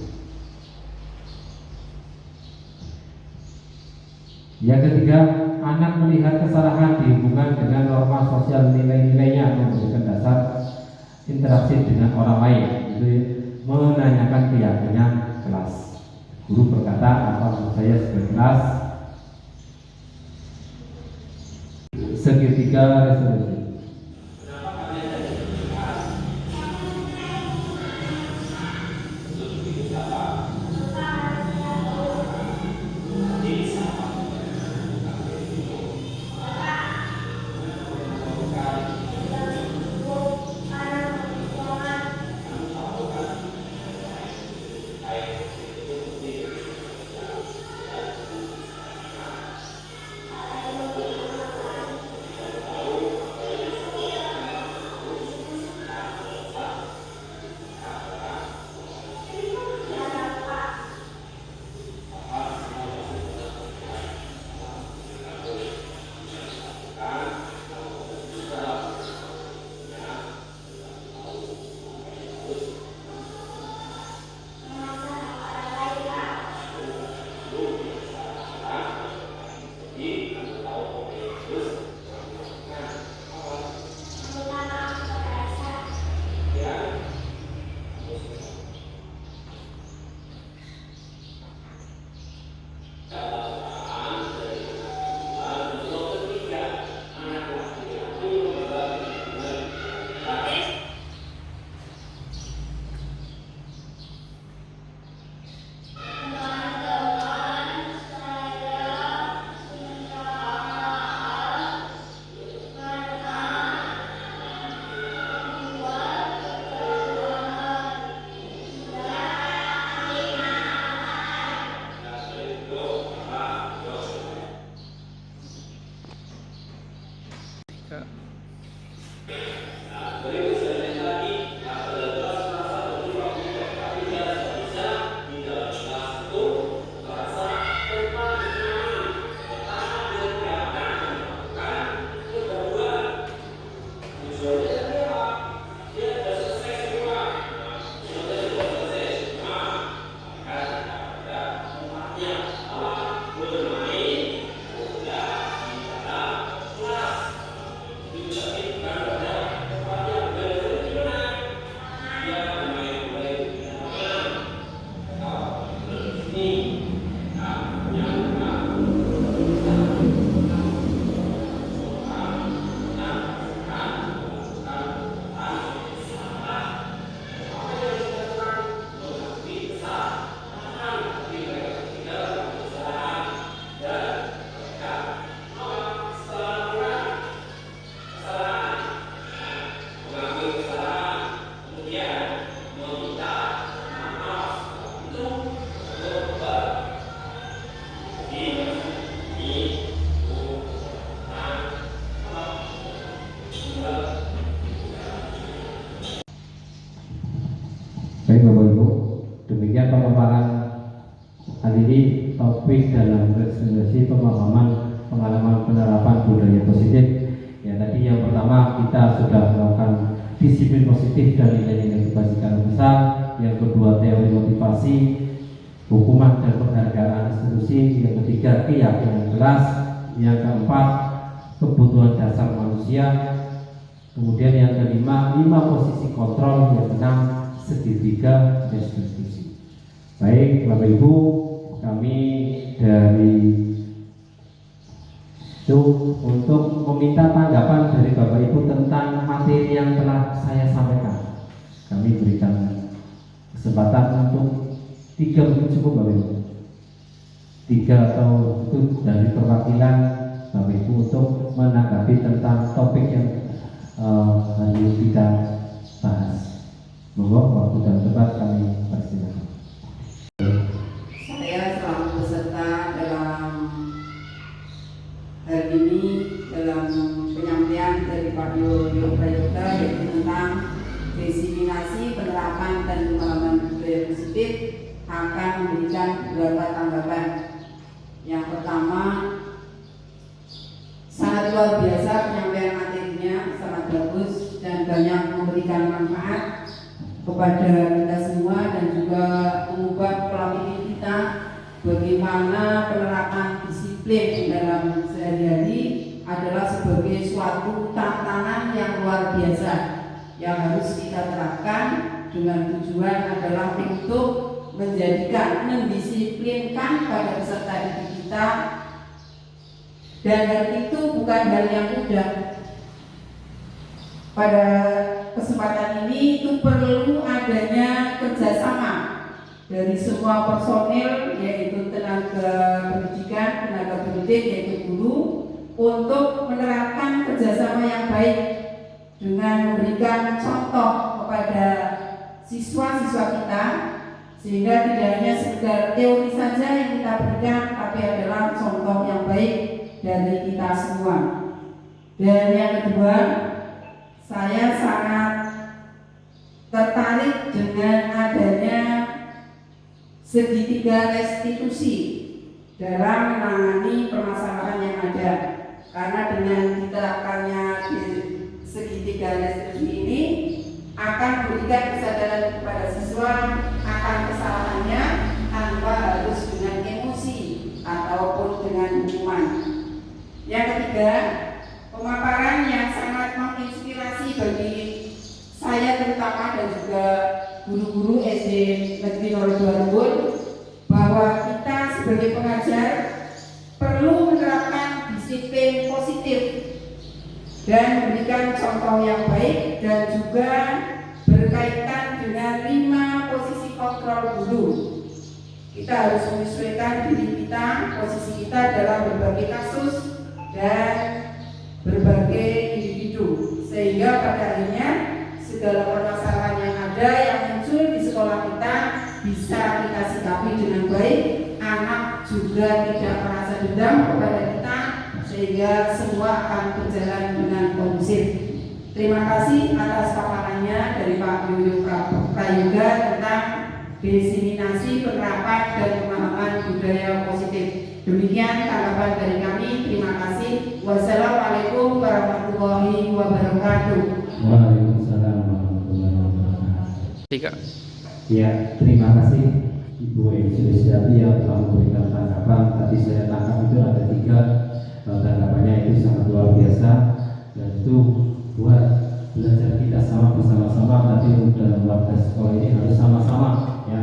S2: Yang ketiga, anak melihat kesalahan dihubungkan dengan norma sosial nilai-nilainya memberikan dasar interaksi dengan orang lain, itu menanyakan keyakinan kelas. Guru berkata, apa maksud saya sebagai kelas? Segitiga resolusi. Baik Bapak Ibu, demikian pemaparan hari ini topik dalam resolusi pemahaman pengalaman penerapan budaya positif. Ya, tadi yang pertama kita sudah melakukan disiplin positif dan nilai-nilai kebajikan besar. Yang kedua teori motivasi, hukuman dan penghargaan institusi. Yang ketiga keyakinan kelas. Yang keempat kebutuhan dasar manusia. Kemudian yang kelima 5 posisi kontrol. Yang keenam segitiga restitusi. Baik Bapak Ibu, kami dari itu untuk meminta tanggapan dari Bapak Ibu tentang materi yang telah saya sampaikan. Kami berikan kesempatan untuk 3 menit cukup Bapak Ibu. 3 atau itu dari perwakilan Bapak Ibu untuk menanggapi tentang topik yang hari ini kita bahas. Monggo waktu dan tempat kami persilakan.
S9: Saya selaku peserta dalam hari ini ini dalam penyampaian dari Pak Yoyo Prayoga yaitu tentang diseminasi penerapan dan pemahaman budaya positif akan memberikan beberapa tanggapan. Yang pertama, sangat luar biasa penyampaian materinya, sangat bagus dan banyak memberikan manfaat kepada kita semua dan juga mengubah pola pikir kita bagaimana penerapan disiplin dalam sehari-hari adalah sebagai suatu tantangan yang luar biasa yang harus kita terapkan dengan tujuan adalah untuk mendisiplinkan pada peserta didik kita, dan hal itu bukan hal yang mudah. Pada kesempatan ini itu perlu adanya kerjasama dari semua personil, yaitu tenaga pendidikan, tenaga pendidik yaitu guru, untuk menerapkan kerjasama yang baik dengan memberikan contoh kepada siswa-siswa kita, sehingga tidak hanya sekedar teori saja yang kita berikan, tapi adalah contoh yang baik dari kita semua. Dan yang kedua, saya sangat tertarik dengan adanya segitiga restitusi dalam menangani permasalahan yang ada, karena dengan diterapkannya di segitiga restitusi ini akan memberikan kesadaran kepada siswa akan kesalahannya tanpa harus dengan emosi ataupun dengan hukuman. Yang ketiga, pemaparan yang sangat menginspirasi bagi saya terutama dan juga guru-guru SD Negeri 02 Rembul, bahwa kita sebagai pengajar perlu menerapkan disiplin positif dan memberikan contoh yang baik, dan juga berkaitan dengan 5 posisi kontrol guru. Kita harus menyesuaikan diri kita, posisi kita dalam berbagai kasus dan berbagai individu, sehingga pada akhirnya segala permasalahan yang ada yang muncul di sekolah kita bisa kita sikapi dengan baik. Anak juga tidak merasa dendam kepada kita, sehingga semua akan berjalan dengan kondusif. Terima kasih atas paparannya dari Pak Yoyo Prayoga tentang diseminasi penerapan dan pemahaman budaya positif. Demikian tanggapan dari kami. Terima kasih. Wassalamualaikum warahmatullahi wabarakatuh.
S2: Waalaikumsalam warahmatullahi wabarakatuh.
S1: 3.
S2: Ya, terima kasih Ibu Eni Sulistiati yang telah memberikan tanggapan. Tadi saya tangkap itu ada 3 tanggapannya, itu sangat luar biasa, dan itu buat belajar kita sama bersama-sama. Nanti dalam warga sekolah ini harus sama-sama ya,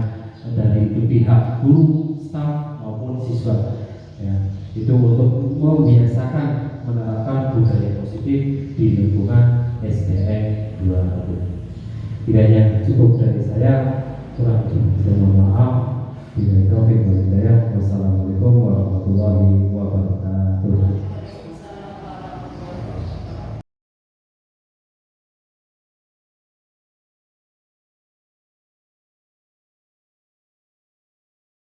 S2: dari pihak guru, staf maupun siswa ya, itu untuk membiasakan menerapkan budaya positif di lingkungan SDN 2 Rembul. Kiranya cukup dari saya, kurang lebih saya mohon maaf. Wassalamualaikum warahmatullahi wabarakatuh.